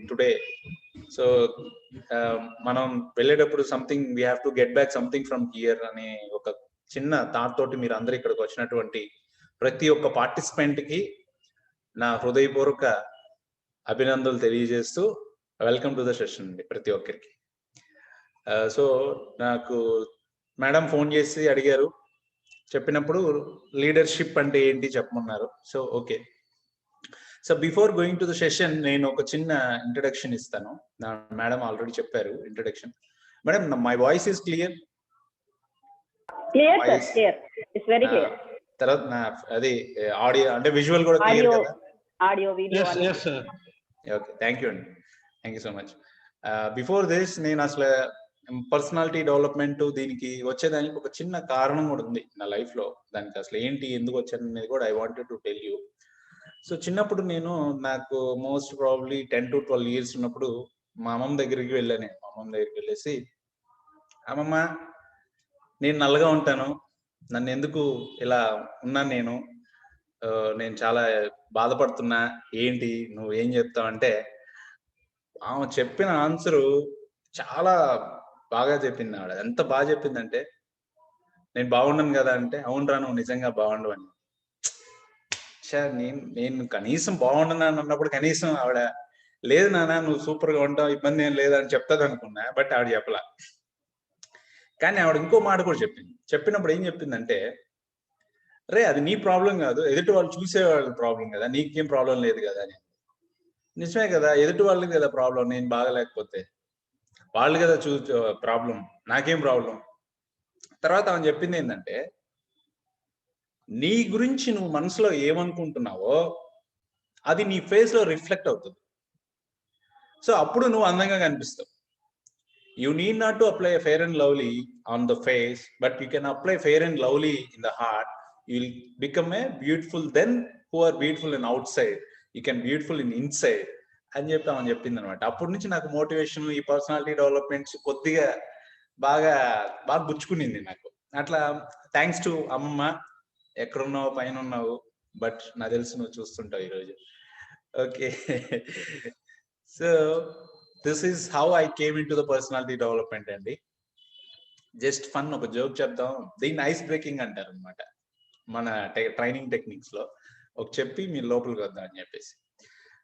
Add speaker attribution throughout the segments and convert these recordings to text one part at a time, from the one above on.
Speaker 1: Today. So మనం వెళ్ళేటప్పుడు something we have to get back something from here అనే ఒక చిన్న థాట్ తోటి మీరు అందరు ఇక్కడికి వచ్చినటువంటి ప్రతి ఒక్క పార్టిసిపెంట్ కి నా హృదయపూర్వక అభినందనలు తెలియజేస్తూ వెల్కమ్ టు ద సెషన్ అండి ప్రతి ఒక్కరికి. సో నాకు మేడం ఫోన్ చేసి అడిగారు, చెప్పినప్పుడు లీడర్షిప్ అంటే ఏంటి చెప్పమన్నారు. So okay, so before going to the session నేను ఒక చిన్న ఇంట్రడక్షన్ ఇస్తాను. మేడం ఆల్రెడీ చెప్పారు introduction. Madam my voice is clear? తర్వాత అది ఆడియో అంటే విజువల్ కూడా క్లియర్ కదా?
Speaker 2: Audio video
Speaker 1: okay, thank you అండి, thank you so much. Before this నేను అసలు పర్సనాలిటీ డెవలప్మెంట్ దీనికి వచ్చేదానికి ఒక చిన్న కారణం కూడా ఉంది నా లైఫ్ లో. దానికి అసలు ఏంటి, ఎందుకు వచ్చాను అనేది కూడా I wanted to tell you. So చిన్నప్పుడు నాకు మోస్ట్ ప్రాబ్లీ 10 to 12 years ఉన్నప్పుడు మా అమ్మమ్మ దగ్గరికి వెళ్ళాను. మా అమ్మమ్మ దగ్గరికి వెళ్ళేసి, అమ్మమ్మ నేను నల్లగా ఉంటాను, నన్ను ఎందుకు ఇలా ఉన్నాను, నేను చాలా బాధపడుతున్నా, ఏంటి నువ్వు ఏం చెప్తావు అంటే, ఆమె చెప్పిన ఆన్సరు చాలా బాగా చెప్పింది. ఆవిడ ఎంత బాగా చెప్పిందంటే, నేను బాగున్నాను కదా అంటే, అవునరా నువ్వు నిజంగా బాగుండవు అని. నేను కనీసం బాగుండను అన్నప్పుడు కనీసం ఆవిడ లేదు నాన్న నువ్వు సూపర్ గా ఉంటావు, ఇబ్బంది ఏం లేదని చెప్తాది అనుకున్నా. బట్ ఆవిడ చెప్పలా. కానీ ఆవిడ ఇంకో మాట కూడా చెప్పింది. చెప్పినప్పుడు ఏం చెప్పిందంటే, రే అది నీ ప్రాబ్లం కాదు, ఎదుటి వాళ్ళు చూసే వాళ్ళ ప్రాబ్లం కదా, నీకేం ప్రాబ్లం లేదు కదా అని. నిజమే కదా, ఎదుటి వాళ్ళకి కదా ప్రాబ్లం, నేను బాగలేకపోతే వాళ్ళు కదా ప్రాబ్లం, నాకేం ప్రాబ్లం. తర్వాత ఆమె చెప్పింది ఏంటంటే, నీ గురించి నువ్వు మనసులో ఏమనుకుంటున్నావో అది నీ ఫేస్ లో రిఫ్లెక్ట్ అవుతుంది. సో అప్పుడు నువ్వు అందంగా కనిపిస్తావు. You need not to apply Fair and Lovely on the face, but you can apply Fair and Lovely in the heart. You will become a beautiful then who are beautiful in outside, you can beautiful in inside అని చెప్తామని చెప్పింది అనమాట. అప్పటి నుంచి నాకు motivation, ఈ personality developments కొద్దిగా బాగా గుచ్చుకునింది నాకు. అట్లా థ్యాంక్స్ టు అమ్మమ్మ. ఎక్కడున్నావు, పైన ఉన్నావు, బట్ నాకు తెలుసు నువ్వు చూస్తుంటావు ఈరోజు. Okay, so this is how I came in to the personality development అండి. జస్ట్ ఫన్, ఒక జోక్ చెప్తాం, దీన్ని ఐస్ బ్రేకింగ్ అంటారు అనమాట మన ట్రైనింగ్ టెక్నిక్స్ లో. ఒక చెప్పి మీరు లోపలికి వద్దాం అని చెప్పేసి.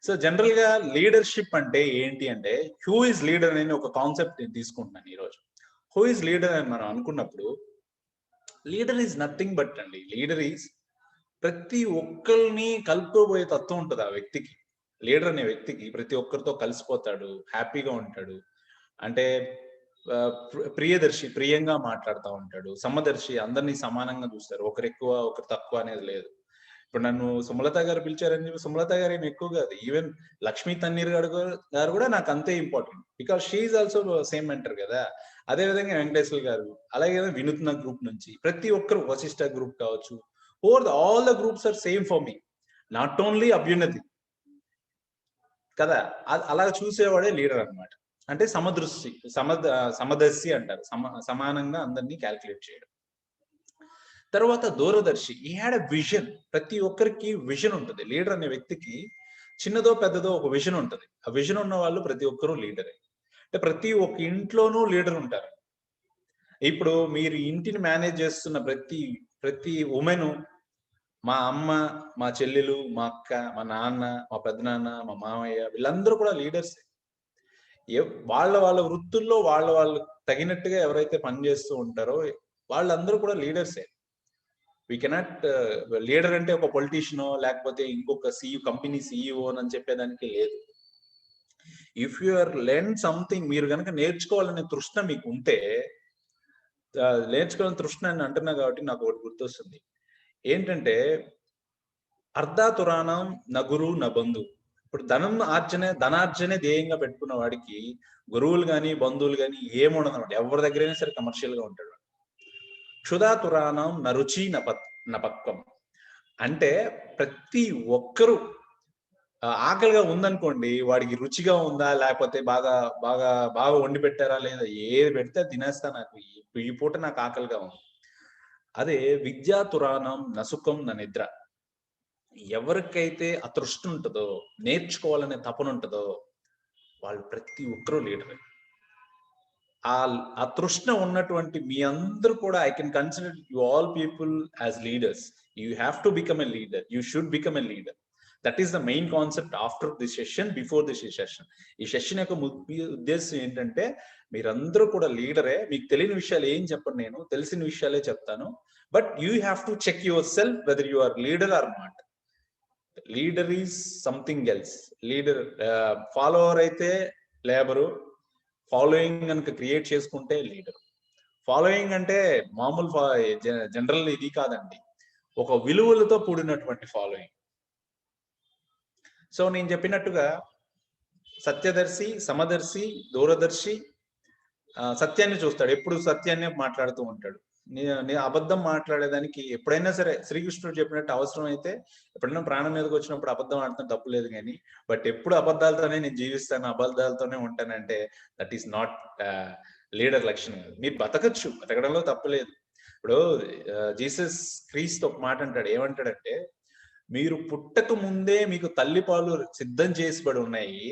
Speaker 1: సో జనరల్ గా లీడర్షిప్ అంటే ఏంటి అంటే, హూ ఇస్ లీడర్ అని ఒక కాన్సెప్ట్ నేను తీసుకుంటున్నాను ఈరోజు. హూ ఇస్ లీడర్ అని మనం అనుకున్నప్పుడు, లీడర్ ఈజ్ నథింగ్ బట్ అండి, లీడర్ ఈజ్ ప్రతి ఒక్కరిని కలుపుకోబోయే తత్వం ఉంటుంది ఆ వ్యక్తికి. లీడర్ అనే వ్యక్తికి ప్రతి ఒక్కరితో కలిసిపోతాడు, హ్యాపీగా ఉంటాడు. అంటే ప్రియదర్శి, ప్రియంగా మాట్లాడుతూ ఉంటాడు. సమదర్శి, అందరినీ సమానంగా చూస్తారు, ఒకరు ఎక్కువ ఒకరు తక్కువ అనేది లేదు. ఇప్పుడు నన్ను సుమలత గారు పిలిచారని చెప్పి సుమలత గారు ఏమి ఎక్కువ కాదు. ఈవెన్ లక్ష్మీ తన్నీర్ గారు కూడా నాకు అంతే important, because she also same mentor కదా. అదే విధంగా వెంకటేశ్వర గారు, అలాగే వినూత్న గ్రూప్ నుంచి ప్రతి ఒక్కరు, వశిష్ట గ్రూప్ కావచ్చు, all the groups are same for me, not only అభ్యున్నతి కదా. అలా చూసేవాడే లీడర్ అనమాట. అంటే సమదృష్టి, సమదర్శి అంటారు, సమానంగా అందరినీ క్యాల్కులేట్ చేయడం. తర్వాత దూరదర్శి, ఈ హ్యాడ్ ఎ విజన్. ప్రతి ఒక్కరికి విజన్ ఉంటుంది. లీడర్ అనే వ్యక్తికి చిన్నదో పెద్దదో ఒక విజన్ ఉంటుంది. ఆ విజన్ ఉన్న వాళ్ళు ప్రతి ఒక్కరూ లీడరే. అంటే ప్రతి ఒక్క ఇంట్లోనూ లీడర్ ఉంటారు. ఇప్పుడు మీరు ఇంటిని మేనేజ్ చేస్తున్న ప్రతి ఉమెను, మా అమ్మ, మా చెల్లెలు, మా అక్క, మా నాన్న, మా పెద్దనాన్న, మా మామయ్య, వీళ్ళందరూ కూడా లీడర్సే. వాళ్ళ వృత్తుల్లో వాళ్ళు తగినట్టుగా ఎవరైతే పనిచేస్తూ ఉంటారో వాళ్ళందరూ కూడా లీడర్సే. వీ కెనాట్ లీడర్ అంటే ఒక పొలిటీషియనో లేకపోతే ఇంకొక కంపెనీ సిఇఓ అని చెప్పేదానికి లేదు. If you are learn something, మీరు కనుక నేర్చుకోవాలనే తృష్ణ మీకు ఉంటే, నేర్చుకోవాలని తృష్ణ అని అంటున్నా కాబట్టి నాకు ఒకటి గుర్తొస్తుంది. ఏంటంటే, అర్ధాతురాణం నగురు నబంధు. ఇప్పుడు ధనార్జనే ధ్యేయంగా పెట్టుకున్న వాడికి గురువులు కానీ బంధువులు కానీ ఏముండదు అనమాట. ఎవరి దగ్గరైనా సరే కమర్షియల్ గా ఉంటాడు. క్షుధాతురాణం నరుచి నపక్కం. అంటే ప్రతి ఒక్కరూ ఆకలిగా ఉందనుకోండి, వాడికి రుచిగా ఉందా లేకపోతే బాగా బాగా బాగా వండి పెట్టారా లేదా, ఏది పెడితే తినేస్తా, నాకు ఈ పూట నాకు ఆకలిగా ఉంది. అదే విద్యాతురాణం నసుకం నా నిద్ర. ఎవరికైతే అతృష్టి ఉంటుందో, నేర్చుకోవాలనే తపన ఉంటుందో, వాళ్ళు ప్రతి ఒక్కరూ లీడరే. ఆ తృష్ణ ఉన్నటువంటి మీ అందరూ కూడా, I can consider you all people as leaders. You have to become a leader, you should become a leader. That is the main concept after the session, before the session. ఈ సెషన్ యొక్క ఉద్దేశం ఏంటంటే మీరందరూ కూడా లీడరే. మీకు తెలియని విషయాలు ఏం చెప్పను, నేను తెలిసిన విషయాలే చెప్తాను. But you have to check your self whether you are leader or not. Leader is something else. Leader follower అయితే లేబరు, ఫాలోయింగ్ కనుక క్రియేట్ చేసుకుంటే లీడర్. ఫాలోయింగ్ అంటే మామూలు జనరల్ ఇది కాదండి, ఒక విలువలతో కూడినటువంటి ఫాలోయింగ్. సో నేను చెప్పినట్టుగా సత్యదర్శి, సమదర్శి, దూరదర్శి సత్యాన్ని చూస్తాడు, ఎప్పుడు సత్యాన్ని మాట్లాడుతూ ఉంటాడు. అబద్ధం మాట్లాడేదానికి ఎప్పుడైనా సరే శ్రీకృష్ణుడు చెప్పినట్టు అవసరం అయితే ఎప్పుడైనా ప్రాణం మీదకి వచ్చినప్పుడు అబద్ధం ఆడటం తప్పు లేదు, కానీ బట్ ఎప్పుడు అబద్ధాలతోనే నేను జీవిస్తాను, అబద్ధాలతోనే ఉంటానంటే దట్ ఈస్ నాట్ లీడర్ లక్షణం. మీరు బతకచ్చు, బతకడంలో తప్పులేదు. ఇప్పుడు జీసస్ క్రీస్తు ఒక మాట అంటాడు, ఏమంటాడంటే మీరు పుట్టక ముందే మీకు తల్లిపాలు సిద్ధం చేసిబడి ఉన్నాయి,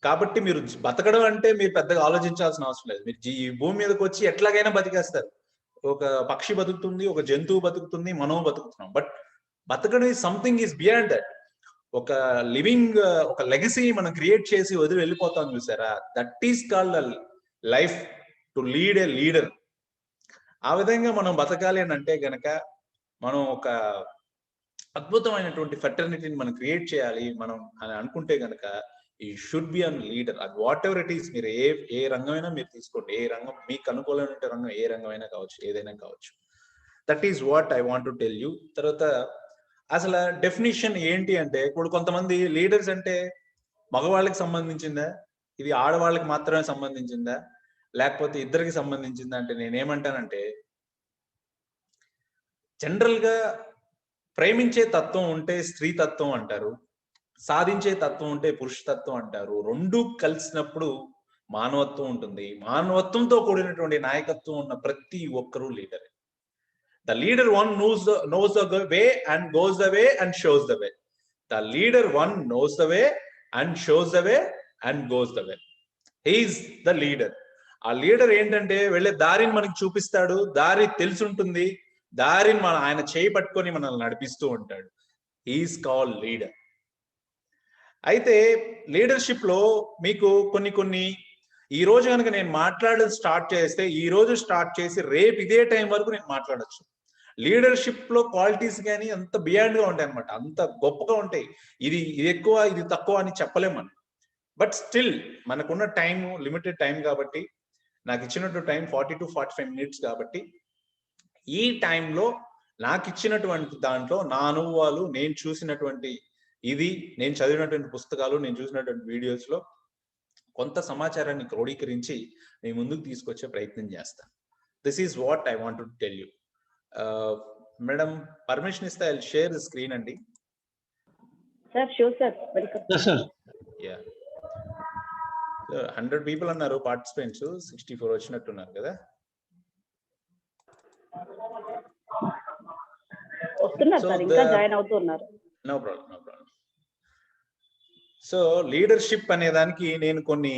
Speaker 1: కాబట్టి మీరు బతకడం అంటే మీరు పెద్దగా ఆలోచించాల్సిన అవసరం లేదు. మీరు ఈ భూమి మీదకి వచ్చి ఎట్లాగైనా బతికేస్తారు. ఒక పక్షి బతుకుతుంది, ఒక జంతువు బతుకుతుంది, మనం బతుకుతున్నాం. బట్ బతకడం is something is beyond that. ఒక లివింగ్, ఒక లెగసీ మనం క్రియేట్ చేసి వదిలి వెళ్ళిపోతాం చూసారా, that is called life to lead a leader. ఆ విధంగా మనం బతకాలి అని అంటే గనక మనం ఒక అద్భుతమైనటువంటి ఫెటర్నిటీని మనం క్రియేట్ చేయాలి మనం అని అనుకుంటే గనక ఈ షుడ్ బి అన్ లీడర్. అది వాట్ ఎవర్ ఇట్ ఈస్, మీరు ఏ రంగమైనా మీరు తీసుకోండి, ఏ రంగం మీకు అనుకూలమైన రంగం, ఏ రంగమైనా కావచ్చు, ఏదైనా కావచ్చు. That is what I want to tell you. తర్వాత అసలు డెఫినిషన్ ఏంటి అంటే, ఇప్పుడు కొంతమంది లీడర్స్ అంటే మగవాళ్ళకి సంబంధించిందా, ఇది ఆడవాళ్ళకి మాత్రమే సంబంధించిందా, లేకపోతే ఇద్దరికి సంబంధించిందా అంటే నేనేమంటానంటే, జనరల్ గా ప్రేమించే తత్వం ఉంటే స్త్రీ తత్వం అంటారు, సాధించే తత్వం ఉంటే పురుషతత్వం అంటారు. రెండు కలిసినప్పుడు మానవత్వం ఉంటుంది. మానవత్వంతో కూడినటువంటి నాయకత్వం ఉన్న ప్రతి ఒక్కరూ leader. The leader one knows the way and goes the way and shows the way. The leader one knows the way and shows the way and goes the way. He is the leader. ఆ leader ఏంటంటే వెళ్ళే దారిని మనకి చూపిస్తాడు, దారి తెలిసి ఉంటుంది, దారిని ఆయన చేయి పట్టుకొని మనల్ని నడిపిస్తూ ఉంటాడు. He is called leader. అయితే లీడర్షిప్ లో మీకు కొన్ని ఈ రోజు కనుక నేను మాట్లాడడం స్టార్ట్ చేస్తే, ఈ రోజు స్టార్ట్ చేసి రేపు ఇదే టైం వరకు నేను మాట్లాడచ్చు. లీడర్షిప్ లో క్వాలిటీస్ కానీ అంత బియాండ్ గా ఉంటాయి అనమాట, అంత గొప్పగా ఉంటాయి. ఇది ఎక్కువ, ఇది తక్కువ అని చెప్పలేము మనం. బట్ స్టిల్ మనకున్న టైం లిమిటెడ్ టైం కాబట్టి, నాకు ఇచ్చినట్టు టైం 40 to 45 minutes కాబట్టి, ఈ టైంలో నాకు ఇచ్చినటువంటి దాంట్లో నా అనుభవాలు, నేను చూసినటువంటి నేను చదివినటువంటి పుస్తకాలు, నేను చూసినటువంటి వీడియోస్ లో కొంత సమాచారాన్ని క్రోడీకరించి నేను ముందుకు తీసుకొచ్చే ప్రయత్నం చేస్తాను. This is what I want to tell you. Madam permission ఇస్తే I will share the screen అండి.
Speaker 2: Sir sure sir, welcome.
Speaker 1: Yeah, 100 people అన్నారు పార్టిసిపెంట్స్, 64 వచ్చినట్టున్నారు కదా.
Speaker 2: వస్తున్నారు సార్, ఇంకా జాయిన్ అవుతున్నారు.
Speaker 1: No problem. సో లీడర్షిప్ అనే దానికి నేను కొన్ని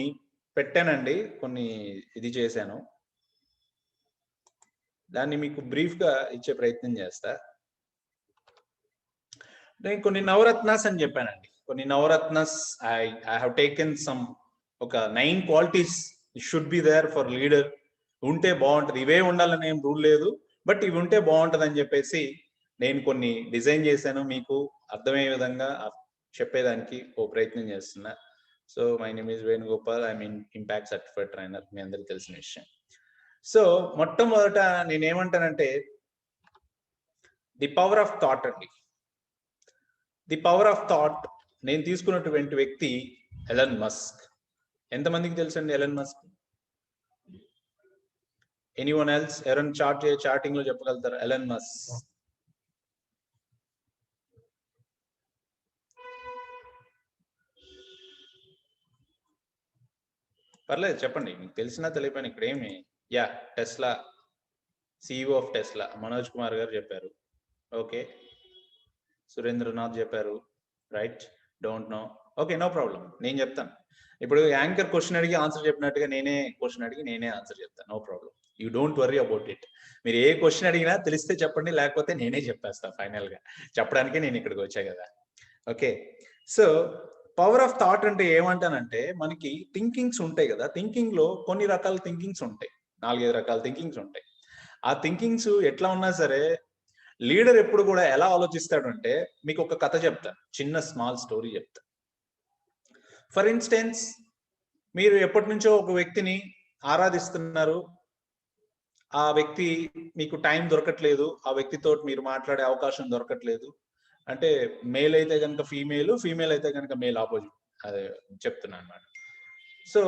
Speaker 1: పెట్టానండి, కొన్ని ఇది చేశాను, దాన్ని మీకు బ్రీఫ్ గా ఇచ్చే ప్రయత్నం చేస్తా. నేను కొన్ని నవరత్నాస్ అని చెప్పానండి. కొన్ని Navaratnas I have taken some, ఒక 9 qualities should be there for leader. ఉంటే బాగుంటది, ఇవే ఉండాలని ఏం రూల్ లేదు, బట్ ఇవి ఉంటే బాగుంటది అని చెప్పేసి నేను కొన్ని డిజైన్ చేశాను, మీకు అర్థమయ్యే విధంగా చెప్పేదానికి ఓ ప్రయత్నం చేస్తున్నా. So my name is Venugopal, I mean impact certified trainer, మీ అందరికి తెలిసిన విషయం. సో మొట్టమొదట నేనేమంటానంటే ది పవర్ ఆఫ్ థాట్ అండి. ది పవర్ ఆఫ్ థాట్ నేను తీసుకున్నటువంటి వ్యక్తి ఎలన్ మస్క్. ఎంతమందికి తెలుసండి ఎలన్ మస్క్? Anyone else? ఎవరైనా చాటింగ్ లో చెప్పగలుగుతారు ఎలన్ మస్క్? పర్లేదు చెప్పండి, మీకు తెలిసినా తెలియపోయినా ఇక్కడ ఏమి. Yeah, Tesla CEO of Tesla Manoj Kumar garu చెప్పారు. ఓకే, సురేంద్రనాథ్ చెప్పారు. Right, don't know. Okay, no problem, నేను చెప్తాను. ఇప్పుడు యాంకర్ క్వశ్చన్ అడిగి ఆన్సర్ చెప్పినట్టుగా నేనే క్వశ్చన్ అడిగి నేనే ఆన్సర్ చెప్తాను, no problem. You don't worry about it. మీరు ఏ క్వశ్చన్ అడిగినా తెలిస్తే చెప్పండి, లేకపోతే నేనే చెప్పేస్తా. ఫైనల్ గా చెప్పడానికే నేను ఇక్కడికి వచ్చా కదా. Okay, so power of thought అంటే ఏమంటానంటే, మనకి థింకింగ్స్ ఉంటాయి కదా, థింకింగ్ లో కొన్ని రకాల థింకింగ్స్ ఉంటాయి, 4-5 రకాల థింకింగ్స్ ఉంటాయి. ఆ థింకింగ్స్ ఎట్లా ఉన్నా సరే లీడర్ ఎప్పుడు కూడా ఎలా ఆలోచిస్తాడంటే, మీకు ఒక కథ చెప్తా, చిన్న స్మాల్ స్టోరీ చెప్తా. ఫర్ ఇన్స్టెన్స్, మీరు ఎప్పటి నుంచో ఒక వ్యక్తిని ఆరాధిస్తున్నారు, ఆ వ్యక్తి మీకు టైం దొరకట్లేదు, ఆ వ్యక్తితో మీరు మాట్లాడే అవకాశం దొరకట్లేదు. అంటే మేల్ అయితే కనుక ఫీమేల్, ఫీమేల్ అయితే కనుక మేల్, ఆపోజిట్ అదే చెప్తున్నా అనమాట. సో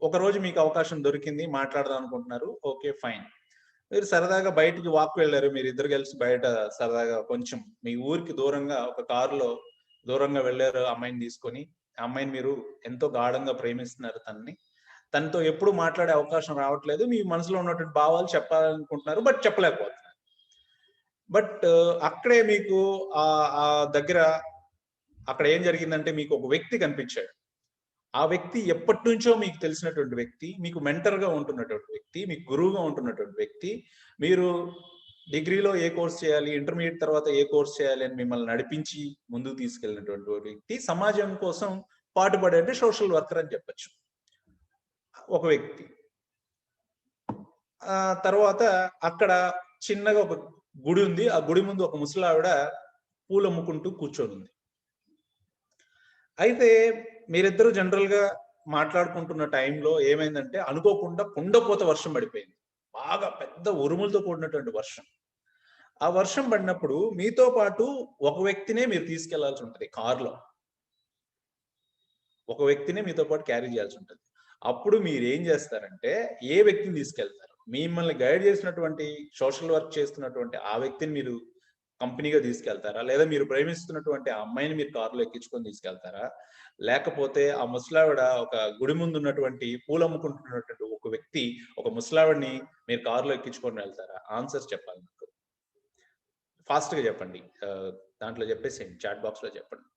Speaker 1: ఒక రోజు మీకు అవకాశం దొరికింది, మాట్లాడదాం అనుకుంటున్నారు, ఓకే ఫైన్. మీరు సరదాగా బయటికి వాక్ వెళ్ళారు, మీరు ఇద్దరు కలిసి బయట సరదాగా కొంచెం మీ ఊరికి దూరంగా ఒక కారులో దూరంగా వెళ్ళారు అమ్మాయిని తీసుకొని. ఆ అమ్మాయిని మీరు ఎంతో గాఢంగా ప్రేమిస్తున్నారు, తనతో ఎప్పుడు మాట్లాడే అవకాశం రావట్లేదు, మీ మనసులో ఉన్నటువంటి భావాలు చెప్పాలనుకుంటున్నారు, బట్ చెప్పలేకపోతున్నారు. బట్ అక్కడే మీకు ఆ దగ్గర అక్కడ ఏం జరిగిందంటే, మీకు ఒక వ్యక్తి కనిపించాడు. ఆ వ్యక్తి ఎప్పటి నుంచో మీకు తెలిసినటువంటి వ్యక్తి, మీకు మెంటర్ గా ఉంటున్నటువంటి వ్యక్తి, మీకు గురువుగా ఉంటున్నటువంటి వ్యక్తి. మీరు డిగ్రీలో ఏ కోర్స్ చేయాలి, ఇంటర్మీడియట్ తర్వాత ఏ కోర్స్ చేయాలి అని మిమ్మల్ని నడిపించి ముందుకు తీసుకెళ్ళినటువంటి వ్యక్తి, సమాజం కోసం పాటుపడే సోషల్ వర్కర్ అని చెప్పచ్చు ఒక వ్యక్తి. ఆ తర్వాత అక్కడ చిన్నగా ఒక గుడి ఉంది, ఆ గుడి ముందు ఒక ముసలావిడ పూలు అమ్ముకుంటూ కూర్చొని ఉంది. అయితే మీరిద్దరు జనరల్ గా మాట్లాడుకుంటున్న టైంలో ఏమైందంటే, అనుకోకుండా కుండపోత వర్షం పడిపోయింది, బాగా పెద్ద ఉరుములతో కూడినటువంటి వర్షం. ఆ వర్షం పడినప్పుడు మీతో పాటు ఒక వ్యక్తినే మీరు తీసుకెళ్లాల్సి ఉంటుంది, కారులో ఒక వ్యక్తినే మీతో పాటు క్యారీ చేయాల్సి ఉంటుంది. అప్పుడు మీరు ఏం చేస్తారంటే, ఏ వ్యక్తిని తీసుకెళ్తారు? మిమ్మల్ని గైడ్ చేసినటువంటి, సోషల్ వర్క్ చేస్తున్నటువంటి ఆ వ్యక్తిని మీరు కంపెనీగా తీసుకెళ్తారా, లేదా మీరు ప్రేమిస్తున్నటువంటి ఆ అమ్మాయిని మీరు కారులో ఎక్కించుకొని తీసుకెళ్తారా, లేకపోతే ఆ ముసలావిడ ఒక గుడి ముందు ఉన్నటువంటి పూలు అమ్ముకుంటున్నటువంటి ఒక వ్యక్తి, ఒక ముసలావిడిని మీరు కారులో ఎక్కించుకొని వెళ్తారా? ఆన్సర్స్ చెప్పాలి నాకు, ఫాస్ట్ గా చెప్పండి. దాంట్లో చెప్పేసేయండి, చాట్ బాక్స్ లో చెప్పండి.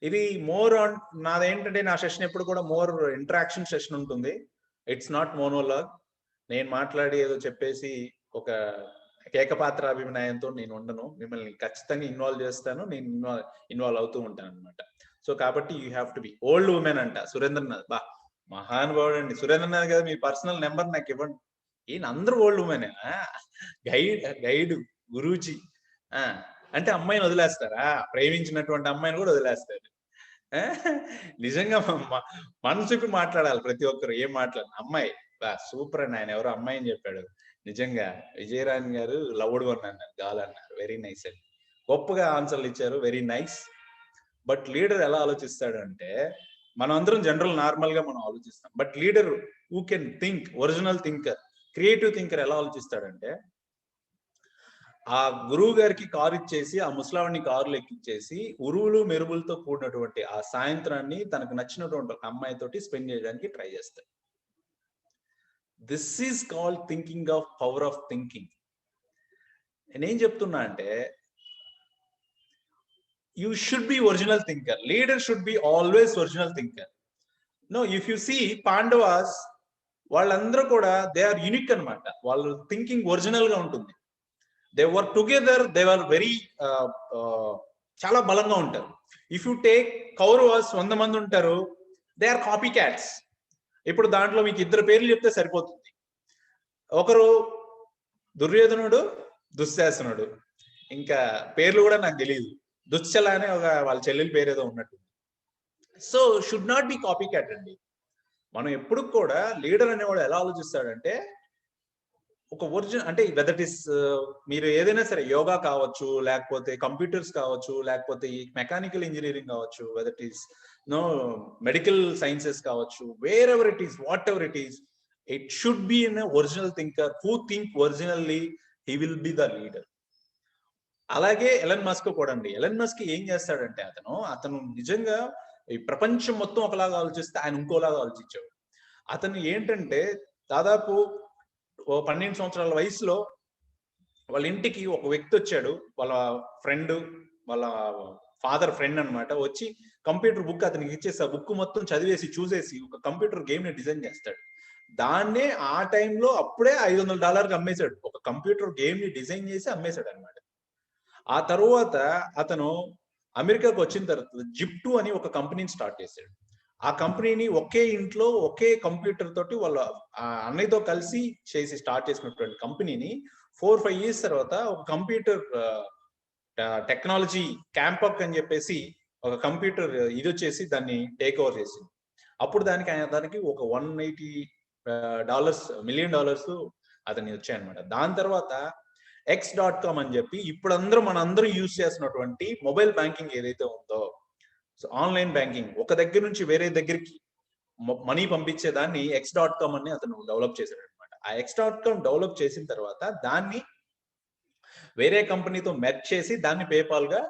Speaker 1: ఇది మోర్ ఆన్ నాదేంటంటే, నా సెషన్ ఎప్పుడు కూడా మోర్ ఇంటరాక్షన్ సెషన్ ఉంటుంది. It's not monologue. నేను మాట్లాడి ఏదో చెప్పేసి ఒక ఏకపాత్ర అభినయంతో నేను ఉండను, మిమ్మల్ని ఖచ్చితంగా ఇన్వాల్వ్ చేస్తాను, నేను ఇన్వాల్వ్ అవుతూ ఉంటాను అనమాట. సో కాబట్టి you have to B old women అంట సురేంద్రనాథ్. బా మహానుభావుడు అండి సురేంద్రనాథ్ కదా, మీ పర్సనల్ నెంబర్ నాకు ఇవ్వండి. ఈయన అందరూ ఓల్డ్ ఉమెన్, గైడ్ గురూజీ. అంటే అమ్మాయిని వదిలేస్తారా? ప్రేమించినటువంటి అమ్మాయిని కూడా వదిలేస్తారు. నిజంగా మనసుకి మాట్లాడాలి ప్రతి ఒక్కరు, ఏం మాట్లాడాలి. అమ్మాయి సూపర్ అండి, ఆయన ఎవరో అమ్మాయిని చెప్పాడు, నిజంగా విజయరాణి గారు లవ్డ్ వన్ అన్నారు, గాల్ అన్నారు, వెరీ నైస్ అండి, గొప్పగా ఆన్సర్లు ఇచ్చారు, వెరీ నైస్. బట్ లీడర్ ఎలా ఆలోచిస్తాడు అంటే, మనం అందరం జనరల్ నార్మల్ గా మనం ఆలోచిస్తాం, but leader who can think, original thinker, creative thinker ఎలా ఆలోచిస్తాడంటే, ఆ గురువు గారికి కారు ఇచ్చేసి, ఆ ముసలావిడిని కారులో ఎక్కించేసి, ఉరువులు మెరుపులతో కూడినటువంటి ఆ సాయంత్రాన్ని తనకు నచ్చినటువంటి ఒక అమ్మాయితోటి స్పెండ్ చేయడానికి ట్రై చేస్తాడు. This is called thinking of power of thinking. నేనేం చెప్తున్నా అంటే, you should be original thinker, leader should be always original thinker. No, if you see Pandavas, వాళ్ళందరూ కూడా దే ఆర్ యూనిక్ అనమాట, వాళ్ళ థింకింగ్ ఒరిజినల్ గా ఉంటుంది. They work together, they are very చాలా బలంగా ఉంటారు. ఇఫ్ యు టేక్ కౌరవాస్ 100 మంది ఉంటారు, దే ఆర్ కాపీ క్యాట్స్. ఇప్పుడు దాంట్లో మీకు 2 పేర్లు చెప్తే సరిపోతుంది. ఒకరు దుర్యోధనుడు, దుశ్శాసనుడు, ఇంకా పేర్లు కూడా నాకు తెలియదు, దుశ్చల అనే ఒక వాళ్ళ చెల్లెలి పేరు ఏదో ఉన్నట్టు. So should not be copy cat అండి. మనం ఎప్పుడు కూడా లీడర్ అనేవాడు ఎలా ఆలోచిస్తాడంటే, ఒక ఒరిజినల్ అంటే వెదర్ ఇస్ మీరు ఏదైనా సరే, యోగా కావచ్చు, లేకపోతే కంప్యూటర్స్ కావచ్చు, లేకపోతే ఈ మెకానికల్ ఇంజనీరింగ్ కావచ్చు, whether is no medical sciences కావచ్చు, wherever it is, whatever it is, it should be in original thinker who think originally, he will be the leader. అలాగే ఎలన్ మస్క్ కూడా అండి. Elon Musk ఏం చేస్తాడంటే, అతను నిజంగా ఈ ప్రపంచం మొత్తం ఒకలాగా ఆలోచిస్తే ఆయన ఇంకోలాగా ఆలోచించాడు. అతను ఏంటంటే, దాదాపు 12 సంవత్సరాల వయసులో వాళ్ళ ఇంటికి ఒక వ్యక్తి వచ్చాడు, వాళ్ళ ఫ్రెండ్, వాళ్ళ ఫాదర్ ఫ్రెండ్ అన్నమాట, వచ్చి కంప్యూటర్ బుక్ అతనికి ఇచ్చేసి ఆ బుక్ మొత్తం చదివేసి చూసేసి ఒక కంప్యూటర్ గేమ్ ని డిజైన్ చేస్తాడు. దాన్నే ఆ టైంలో అప్పుడే $500 అమ్మేశాడు. ఒక కంప్యూటర్ గేమ్ ని డిజైన్ చేసి అమ్మేశాడు అనమాట. ఆ తరువాత అతను అమెరికాకు వచ్చిన తర్వాత జిప్2 అని ఒక కంపెనీని స్టార్ట్ చేశాడు. ఆ కంపెనీని ఒకే ఇంట్లో ఒకే కంప్యూటర్ తోటి వాళ్ళ అన్నయ్యతో కలిసి చేసి స్టార్ట్ చేసినటువంటి కంపెనీని 4-5 years తర్వాత ఒక కంప్యూటర్ టెక్నాలజీ క్యాంపక్ అని చెప్పేసి ఒక కంప్యూటర్ ఇది వచ్చేసి దాన్ని టేక్ ఓవర్ చేసింది. అప్పుడు దానికి ఒక $180 million అతన్ని వచ్చాయన్నమాట. దాని తర్వాత x.com అని చెప్పి ఇప్పుడు మనందరం యూజ్ చేస్తున్నటువంటి మొబైల్ బ్యాంకింగ్ ఏదైతే ఉందో, ఆన్లైన్ బ్యాంకింగ్, ఒక దగ్గర నుంచి వేరే దగ్గరికి మనీ పంపించేదాన్ని x.com అని అతను డెవలప్ చేశాడు అనమాట. ఆ x.com డెవలప్ చేసిన తర్వాత దాన్ని వేరే కంపెనీతో మెర్జ్ చేసి దాన్ని పేపాల్ గా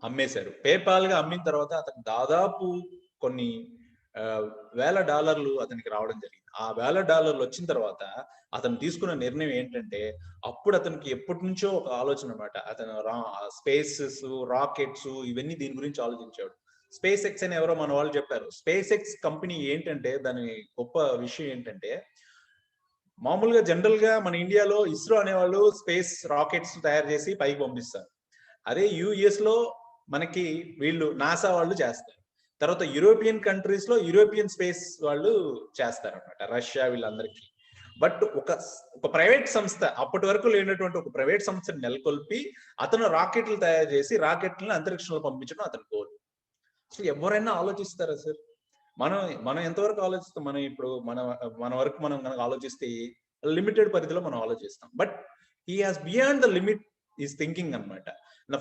Speaker 1: అమ్మేశారు. పేపాల్ గా అమ్మిన తర్వాత అతను దాదాపు కొన్ని $1,000 అతనికి రావడం జరిగింది. ఆ $1,000 వచ్చిన తర్వాత అతను తీసుకున్న నిర్ణయం ఏంటంటే, అప్పుడు అతనికి ఎప్పటి నుంచో ఒక ఆలోచన అనమాట. అతను స్పేసెస్, రాకెట్స్ ఇవన్నీ దీని గురించి ఆలోచించాడు. స్పేస్ ఎక్స్ అని ఎవరో మన వాళ్ళు చెప్పారు. స్పేస్ ఎక్స్ కంపెనీ ఏంటంటే దాని గొప్ప విషయం ఏంటంటే, మామూలుగా జనరల్ గా మన ఇండియాలో ఇస్రో అనేవాళ్ళు స్పేస్ రాకెట్స్ తయారు చేసి పైకి పంపిస్తారు. అదే యుఎస్ లో మనకి వీళ్ళు నాసా వాళ్ళు చేస్తారు. తర్వాత యూరోపియన్ కంట్రీస్ లో యూరోపియన్ స్పేస్ వాళ్ళు చేస్తారు అనమాట, రష్యా వీళ్ళందరికీ. బట్ ఒక ప్రైవేట్ సంస్థ, అప్పటి వరకు లేనటువంటి ఒక ప్రైవేట్ సంస్థను నెలకొల్పి అతను రాకెట్లు తయారు చేసి రాకెట్లను అంతరిక్షంలో పంపించడం అతని గోల్. అసలు ఎవరైనా ఆలోచిస్తారా సార్? మనం ఎంతవరకు ఆలోచిస్తాం? మనం ఇప్పుడు మన వరకు మనం కనుక ఆలోచిస్తే లిమిటెడ్ పరిధిలో మనం ఆలోచిస్తాం. But he has beyond the limit is thinking అనమాట.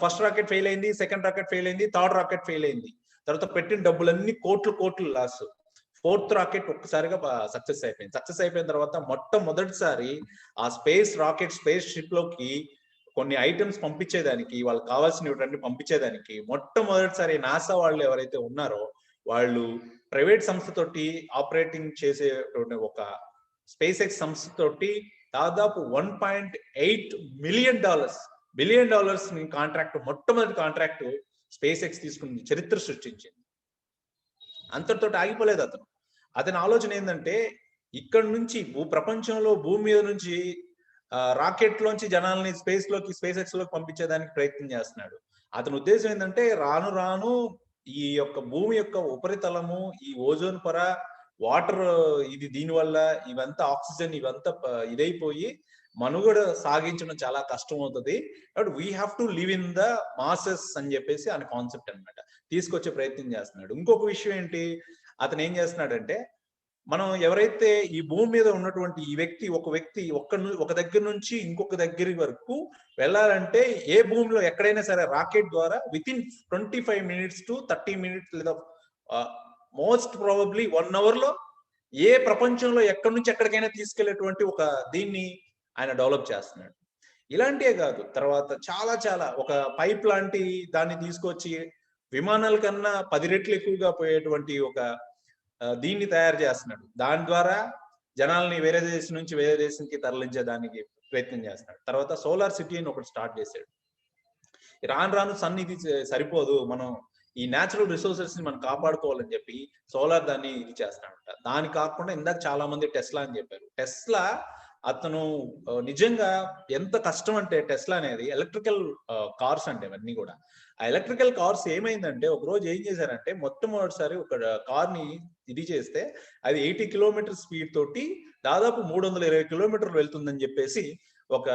Speaker 1: ఫస్ట్ రాకెట్ ఫెయిల్ అయింది, సెకండ్ రాకెట్ ఫెయిల్ అయింది, థర్డ్ రాకెట్ ఫెయిల్ అయింది. తర్వాత పెట్టిన డబ్బులన్నీ కోట్లు లాస్. 4th రాకెట్ ఒక్కసారిగా సక్సెస్ అయిపోయింది. సక్సెస్ అయిపోయిన తర్వాత మొట్టమొదటిసారి ఆ స్పేస్ రాకెట్ స్పేస్ షిప్ లోకి కొన్ని ఐటమ్స్ పంపించేదానికి, వాళ్ళకి కావాల్సినటువంటి పంపించేదానికి మొట్టమొదటిసారి నాసా వాళ్ళు ఎవరైతే ఉన్నారో వాళ్ళు ప్రైవేట్ సంస్థతోటి ఆపరేటింగ్ చేసేటువంటి ఒక స్పేస్ ఎక్స్ సంస్థతోటి దాదాపు $1.8 బిలియన్ కాంట్రాక్ట్, మొట్టమొదటి కాంట్రాక్ట్ స్పేస్ ఎక్స్ తీసుకుని చరిత్ర సృష్టించింది. అంతటితో ఆగిపోలేదు అతని ఆలోచన ఏంటంటే, ఇక్కడ నుంచి ప్రపంచంలో భూమి మీద నుంచి రాకెట్ లోంచి జనాల్ని స్పేస్ ఎక్స్ లోకి పంపించేదానికి ప్రయత్నం చేస్తున్నాడు. అతని ఉద్దేశం ఏంటంటే, రాను రాను ఈ యొక్క భూమి యొక్క ఉపరితలము, ఈ ఓజోన్ పొర, వాటర్ ఇది దీనివల్ల ఇవంతా ఆక్సిజన్ ఇవంతా ఇదైపోయి మనుగడ సాగించడం చాలా కష్టం అవుతుంది. But we have to live in the masses అని చెప్పేసి ఆయన కాన్సెప్ట్ అనమాట తీసుకొచ్చే ప్రయత్నం చేస్తున్నాడు. ఇంకొక విషయం ఏంటి, అతను ఏం చేస్తున్నాడంటే, మనం ఎవరైతే ఈ భూమి మీద ఉన్నటువంటి ఈ వ్యక్తి ఒక దగ్గర నుంచి ఇంకొక దగ్గర వరకు వెళ్ళాలంటే ఏ భూమిలో ఎక్కడైనా సరే రాకెట్ ద్వారా వితిన్ 25 minutes to 30 minutes లేదా మోస్ట్ ప్రాబబ్లీ 1 hour లో ఏ ప్రపంచంలో ఎక్కడి నుంచి ఎక్కడికైనా తీసుకెళ్లేటువంటి ఒక దీన్ని ఆయన డెవలప్ చేస్తున్నాడు. ఇలాంటివే కాదు, తర్వాత చాలా ఒక పైప్ లాంటి దాన్ని తీసుకొచ్చి విమానాల కన్నా 10 రెట్లు ఎక్కువగా పోయేటువంటి ఒక దీన్ని తయారు చేస్తున్నాడు. దాని ద్వారా జనాల్ని వేరే దేశం నుంచి వేరే దేశానికి తరలించేదానికి ప్రయత్నం చేస్తున్నాడు. తర్వాత సోలార్ సిటీ అని ఒకటి స్టార్ట్ చేశాడు. రాను సన్ ఇది సరిపోదు, మనం ఈ న్యాచురల్ రిసోర్సెస్ ని మనం కాపాడుకోవాలని చెప్పి సోలార్ దాన్ని ఇది చేస్తాడంట. దాని కాకుండా ఇందాక చాలా మంది టెస్లా అని చెప్పారు. టెస్లా అతను నిజంగా ఎంత కష్టం అంటే, టెస్లా అనేది ఎలక్ట్రికల్ కార్స్ అంటే ఇవన్నీ కూడా. ఆ ఎలక్ట్రికల్ కార్స్ ఏమైందంటే, ఒక రోజు ఏం చేశారంటే, మొట్టమొదటిసారి ఒక కార్ ని ఇది చేస్తే అది 80 km స్పీడ్ తోటి దాదాపు 320 km వెళ్తుందని చెప్పేసి ఒక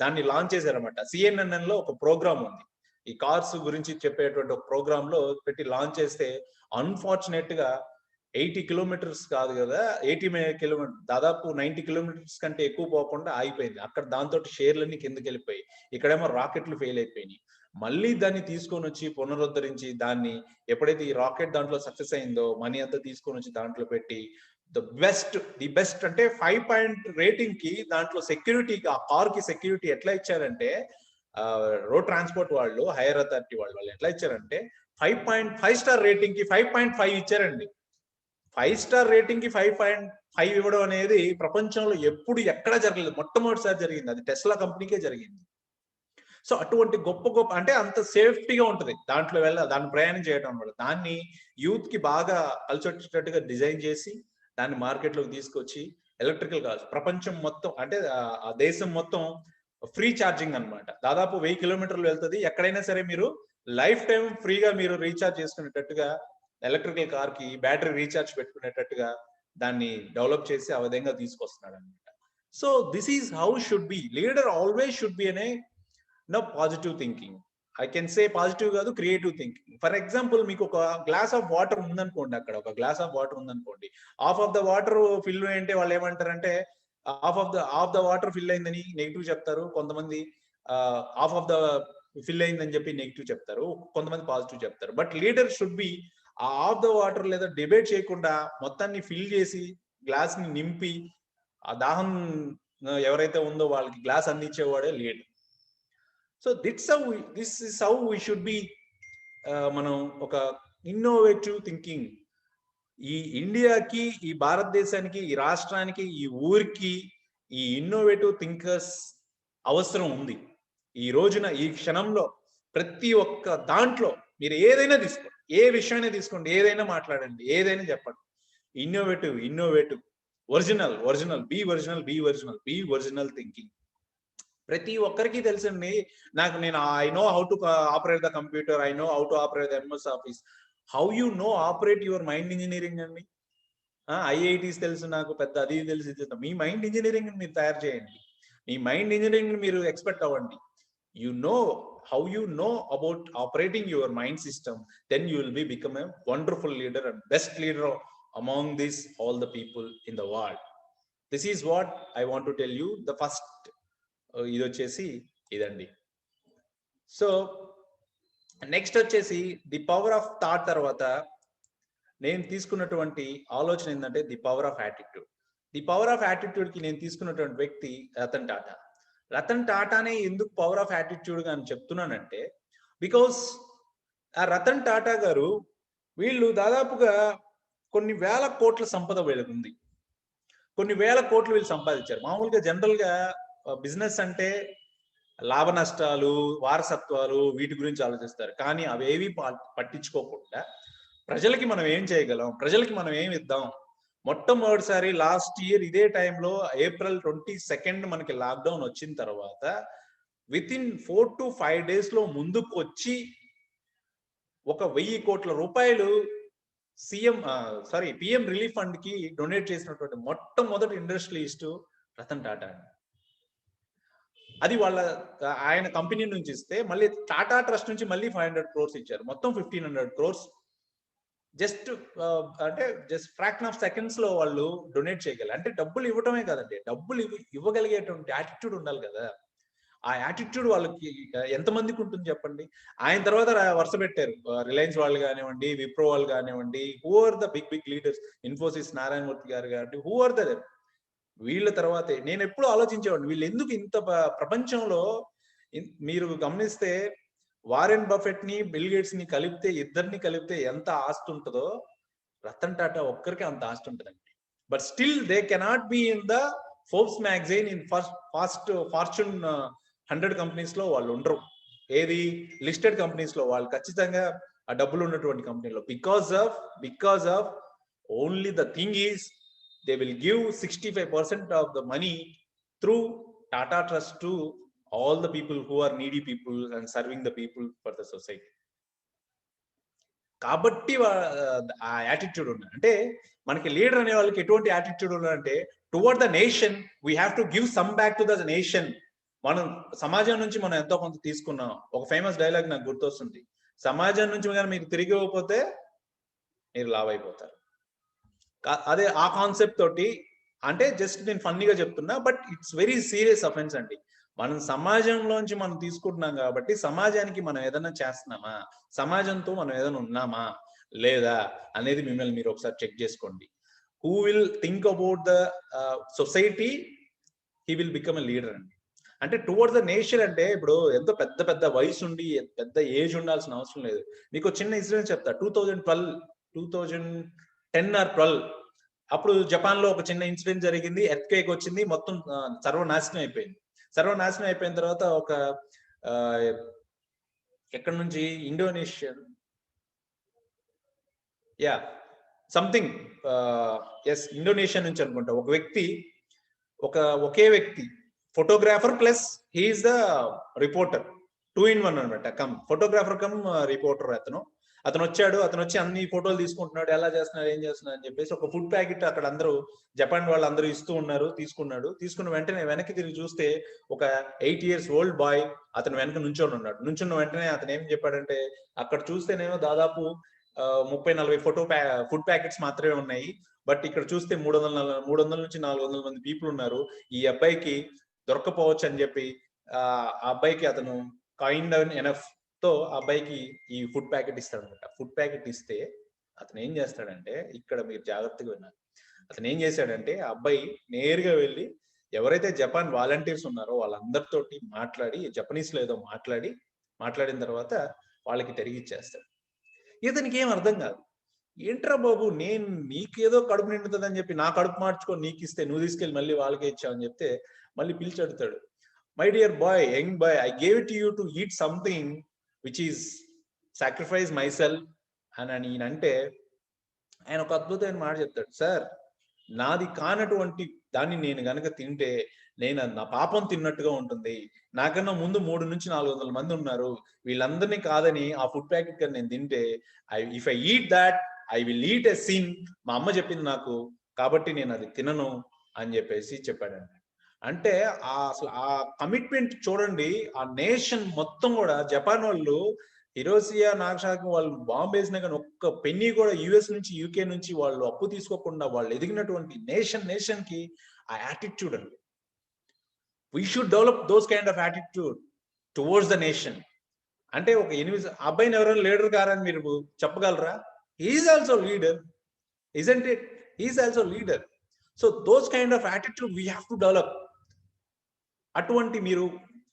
Speaker 1: దాన్ని లాంచ్ చేశారన్నమాట. CNN లో ఒక ప్రోగ్రామ్ ఉంది, ఈ కార్స్ గురించి చెప్పేటువంటి ఒక ప్రోగ్రామ్ లో పెట్టి లాంచ్ చేస్తే అన్ఫార్చునేట్ గా 80 km కాదు కదా, 80 km దాదాపు 90 km కంటే ఎక్కువ పోకుండా ఆగిపోయింది. అక్కడ దాంతో షేర్లన్నీ కిందకి వెళ్ళిపోయి, ఇక్కడేమో రాకెట్లు ఫెయిల్ అయిపోయినాయి. మళ్ళీ దాన్ని తీసుకొని వచ్చి పునరుద్ధరించి దాన్ని ఎప్పుడైతే ఈ రాకెట్ దాంట్లో సక్సెస్ అయిందో మనీ అంతా తీసుకొని వచ్చి దాంట్లో పెట్టి ది బెస్ట్ అంటే 5 point రేటింగ్ కి దాంట్లో సెక్యూరిటీ, ఆ కార్ కి సెక్యూరిటీ ఎట్లా ఇచ్చారంటే, రోడ్ ట్రాన్స్పోర్ట్ వాళ్ళు, హైయర్ అథారిటీ వాళ్ళు ఎట్లా ఇచ్చారంటే 5.5 స్టార్ రేటింగ్ కి 5.5 ఇచ్చారండి. 5 స్టార్ రేటింగ్ కి 5.5 ఇవ్వడం అనేది ప్రపంచంలో ఎప్పుడు ఎక్కడా జరగలేదు, మొట్టమొదటిసారి జరిగింది. అది టెస్లా కంపెనీకే జరిగింది. సో అటువంటి గొప్ప గొప్ప అంటే అంత సేఫ్టీగా ఉంటుంది దాంట్లో దాన్ని ప్రయాణం చేయడం వల్ల. దాన్ని యూత్ కి బాగా కలిసొచ్చేటట్టుగా డిజైన్ చేసి దాన్ని మార్కెట్లోకి తీసుకొచ్చి ఎలక్ట్రికల్ కార్స్ ప్రపంచం మొత్తం అంటే ఆ దేశం మొత్తం ఫ్రీ ఛార్జింగ్ అన్నమాట. దాదాపు 1000 కిలోమీటర్లు వెళ్తుంది. ఎక్కడైనా సరే మీరు లైఫ్ టైం ఫ్రీగా మీరు రీఛార్జ్ చేసుకునేటట్టుగా ఎలక్ట్రికల్ కార్ కి బ్యాటరీ రీఛార్జ్ పెట్టుకునేటట్టుగా దాన్ని డెవలప్ చేసి ఆ విధంగా తీసుకొస్తున్నాడు అనమాట. So this is how should be leader, always should be అనే positive thinking. I can say positive కాదు, క్రియేటివ్ థింకింగ్. ఫర్ ఎగ్జాంపుల్ మీకు ఒక గ్లాస్ ఆఫ్ వాటర్ ఉందనుకోండి, అక్కడ ఒక గ్లాస్ ఆఫ్ వాటర్ ఉందనుకోండి, half of the water fill అంటే వాళ్ళు ఏమంటారంటే హాఫ్ ద వాటర్ ఫిల్ అయిందని నెగిటివ్ చెప్తారు కొంతమంది, హాఫ్ ఆఫ్ ద ఫిల్ అయిందని చెప్పి నెగిటివ్ చెప్తారు, కొంతమంది పాజిటివ్ చెప్తారు. బట్ లీడర్ షుడ్ బి ఆ హాఫ్ ద వాటర్ లేదా డిబేట్ చేయకుండా మొత్తాన్ని ఫిల్ చేసి గ్లాస్ ని నింపి ఆ దాహం ఎవరైతే ఉందో వాళ్ళకి గ్లాస్ అందించేవాడే leader. So this is how we should be. మనం ఒక ఇన్నోవేటివ్ థింకింగ్ ఈ ఇండియాకి, ఈ భారతదేశానికి, ఈ రాష్ట్రానికి, ఈ ఊరికి ఈ ఇన్నోవేటివ్ థింకర్స్ అవసరం ఉంది. ఈ రోజున ఈ క్షణంలో ప్రతి ఒక్క దాంట్లో మీరు ఏదైనా తీసుకోండి, ఏ విషయాన్ని తీసుకోండి, ఏదైనా మాట్లాడండి, ఏదైనా చెప్పండి, innovative original be original thinking. ప్రతి ఒక్కరికి తెలుసండి. నేను I know how to operate the computer, I know how to operate the MS office. How you know operate your mind engineering అండి? ఐఐటీస్ తెలుసు నాకు, పెద్ద అది తెలుసు. మీ మైండ్ ఇంజనీరింగ్ మీరు తయారు చేయండి, మీ మైండ్ ఇంజనీరింగ్ మీరు ఎక్స్పెక్ట్ అవ్వండి. You know how you know about operating your mind system, then you will be become a wonderful leader and best leader among this all the people in the world. This is what I want to tell you. The first ఇది వచ్చేసి ఇదండి. So next వచ్చేసి the power of thought. తర్వాత నేను తీసుకున్నటువంటి ఆలోచన ఏంటంటే the power of attitude. The power of attitude కి నేను తీసుకున్నటువంటి వ్యక్తి రతన్ టాటా. రతన్ టాటానే ఎందుకు పవర్ ఆఫ్ యాటిట్యూడ్ గా అని చెప్తున్నానంటే, బికాస్ ఆ రతన్ టాటా గారు వీళ్ళు దాదాపుగా కొన్ని వేల కోట్ల సంపద వీళ్ళకి ఉంది, కొన్ని వేల కోట్లు వీళ్ళు సంపాదించారు. మామూలుగా జనరల్ గా బిజినెస్ అంటే లాభ నష్టాలు, వారసత్వాలు వీటి గురించి ఆలోచిస్తారు. కానీ అవేవి పట్టించుకోకుండా ప్రజలకి మనం ఏం చేయగలం, ప్రజలకి మనం ఏమి ఇద్దాం. మొట్టమొదటిసారి లాస్ట్ ఇయర్ ఇదే టైంలో April 22 మనకి లాక్డౌన్ వచ్చిన తర్వాత విత్ ఇన్ 4 to 5 days లో ముందుకు వచ్చి 1,000 కోట్ల రూపాయలు పిఎం రిలీఫ్ ఫండ్ కి డొనేట్ చేసినటువంటి మొట్టమొదటి ఇండస్ట్రియలిస్ట్ రతన్ టాటా. అది ఆయన కంపెనీ నుంచి ఇస్తే మళ్ళీ టాటా ట్రస్ట్ నుంచి మళ్ళీ 500 crores ఇచ్చారు. మొత్తం 1,500 crores just fraction of seconds లో వాళ్ళు డొనేట్ చేయగలరు. అంటే డబ్బులు ఇవ్వటమే కదండి, డబ్బులు ఇవ్వగలిగేటువంటి యాటిట్యూడ్ ఉండాలి కదా. ఆ యాటిట్యూడ్ వాళ్ళకి ఎంతమందికి ఉంటుంది చెప్పండి. ఆయన తర్వాత వరుస పెట్టారు రిలయన్స్ వాళ్ళు కానివ్వండి, విప్రో వాళ్ళు కానివ్వండి, who are the big leaders, Infosys Narayanamurthy garu కానివ్వండి, హూ ఆర్ ద వీళ్ళ తర్వాతే నేను ఎప్పుడు ఆలోచించేవాడిని వీళ్ళు ఎందుకు ఇంత ప్రపంచంలో. మీరు గమనిస్తే వారెన్ బఫెట్ ని, బిల్ గేట్స్ ని కలిపితే, ఇద్దరిని కలిపితే ఎంత ఆస్తి ఉంటుందో రతన్ టాటా ఒక్కరికి అంత ఆస్తి ఉంటుందండి. But still they cannot be in the Forbes magazine in first fortune 100 companies లో వాళ్ళు ఉండరు. ఏది లిస్టెడ్ కంపెనీస్ లో వాళ్ళు ఖచ్చితంగా ఆ డబ్బులు ఉన్నటువంటి కంపెనీలో. Because of only the thing is they will give 65% of the money through Tata Trust to all the people who are needy people and serving the people for the society. కాబట్టి ఆ attitude ఉంది. అంటే మనకి leader అనే వాళ్ళకి ఎటువంటి attitude ఉందంటే towards the nation we have to give some back to the nation. మనం సమాజం నుంచి మనం ఎంతో కొంత తీసుకున్నాం. ఒక ఫేమస్ డైలాగ్ నాకు గుర్తొస్తుంది, సమాజం నుంచి కానీ మీకు తిరిగి ఇవ్వకపోతే మీరు లావ్ అయిపోతారు. అదే ఆ కాన్సెప్ట్ తోటి, అంటే జస్ట్ నేను ఫన్నీగా చెప్తున్నా, but it's very serious offence అండి. మనం సమాజంలోంచి మనం తీసుకుంటున్నాం కాబట్టి సమాజానికి మనం ఏదైనా చేస్తున్నామా, సమాజంతో మనం ఏదైనా ఉన్నామా లేదా అనేది మిమ్మల్ని మీరు ఒకసారి చెక్ చేసుకోండి. Who will think about the society, he will become a leader అండి. అంటే టువర్డ్స్ ద నేషన్ అంటే ఇప్పుడు ఎంతో పెద్ద పెద్ద వయసు ఉండి పెద్ద ఏజ్ ఉండాల్సిన అవసరం లేదు. మీకు చిన్న ఇన్సిడెంట్ చెప్తా. 2010 or 12 అప్పుడు జపాన్ లో ఒక చిన్న ఇన్సిడెంట్ జరిగింది, ఎర్త్క్వేక్ వచ్చింది, మొత్తం సర్వనాశనం అయిపోయింది. సర్వనాశనం అయిపోయిన తర్వాత ఒక ఎక్కడి నుంచి, Indonesian, yeah something, yes Indonesia నుంచి అనుకుంటా. ఒక వ్యక్తి, ఒకే వ్యక్తి photographer plus he's the reporter, 2 in 1 అనమాట. Photographer cum reporter. అతను వచ్చి అన్ని ఫోటోలు తీసుకుంటున్నాడు, ఎలా చేస్తున్నాడు, ఏం చేస్తున్నాడు అని చెప్పేసి. ఒక ఫుడ్ ప్యాకెట్ అక్కడ అందరూ జపాన్ వాళ్ళు అందరూ తీసుకున్న వెంటనే వెనక్కి తిరిగి చూస్తే ఒక 8 years old బాయ్ అతను వెనక నుంచున్న వెంటనే అతను ఏం చెప్పాడంటే, అక్కడ చూస్తేనేమో దాదాపు 30-40 ఫుడ్ ప్యాకెట్స్ మాత్రమే ఉన్నాయి, బట్ ఇక్కడ చూస్తే 300 నుంచి 400 మంది పీపుల్ ఉన్నారు. ఈ అబ్బాయికి దొరకపోవచ్చు అని చెప్పి ఆ అబ్బాయికి అతను కైండ్ ఎనఫ్ తో ఆ అబ్బాయికి ఈ ఫుడ్ ప్యాకెట్ ఇస్తాడనమాట. ఫుడ్ ప్యాకెట్ ఇస్తే అతను ఏం చేస్తాడంటే, ఇక్కడ మీరు జాగ్రత్తగా విన్నారు, అతను ఏం చేశాడంటే ఆ అబ్బాయి నేరుగా వెళ్ళి ఎవరైతే జపాన్ వాలంటీర్స్ ఉన్నారో వాళ్ళందరితోటి మాట్లాడి, జపనీస్ లో ఏదో మాట్లాడిన తర్వాత వాళ్ళకి తిరిగి ఇచ్చేస్తాడు. ఇతనికి ఏం అర్థం కాదు, ఏంట్రా బాబు, నేను నీకేదో కడుపు నిండుతుంది అని చెప్పి నా కడుపు మార్చుకొని నీకు ఇస్తే నువ్వు తీసుకెళ్ళి మళ్ళీ వాళ్ళకే ఇచ్చావు అని చెప్తే మళ్ళీ పిలిచి అడుగుతాడు, my dear bye, young boy, I gave it you to eat something which is sacrifice my self అని అంటే ఆయన ఒక అద్భుతమైన మాట చెప్తాడు, సార్ నాది కానటువంటి దాన్ని నేను గనక తింటే నేను నా పాపం తిన్నట్టుగా ఉంటుంది. నాకన్నా ముందు 300 నుంచి 400 మంది ఉన్నారు, వీళ్ళందరినీ కాదని ఆ ఫుడ్ ప్యాకెట్ కానీ నేను తింటే if I eat that I will eat a sin. మా అమ్మ చెప్పింది నాకు, కాబట్టి నేను అది తినను అని చెప్పేసి చెప్పాడండి. అంటే అసలు ఆ కమిట్మెంట్ చూడండి. ఆ నేషన్ మొత్తం కూడా, జపాన్ వాళ్ళు హిరోషియా నాగసాకి వాళ్ళు బాంబు వేసినా కానీ ఒక్క పెన్నీ కూడా యుఎస్ నుంచి యూకే నుంచి వాళ్ళు అప్పు తీసుకోకుండా వాళ్ళు ఎదిగినటువంటి నేషన్ కి ఆ యాటిట్యూడ్ అండి. We should develop those kind of attitude towards the nation. అంటే ఒక 8 అబ్బాయిని ఎవరైనా లీడర్ కారని మీరు చెప్పగలరా? He's also leader, isn't it? He's also leader. So those kind of attitude we have to develop. అటువంటి మీరు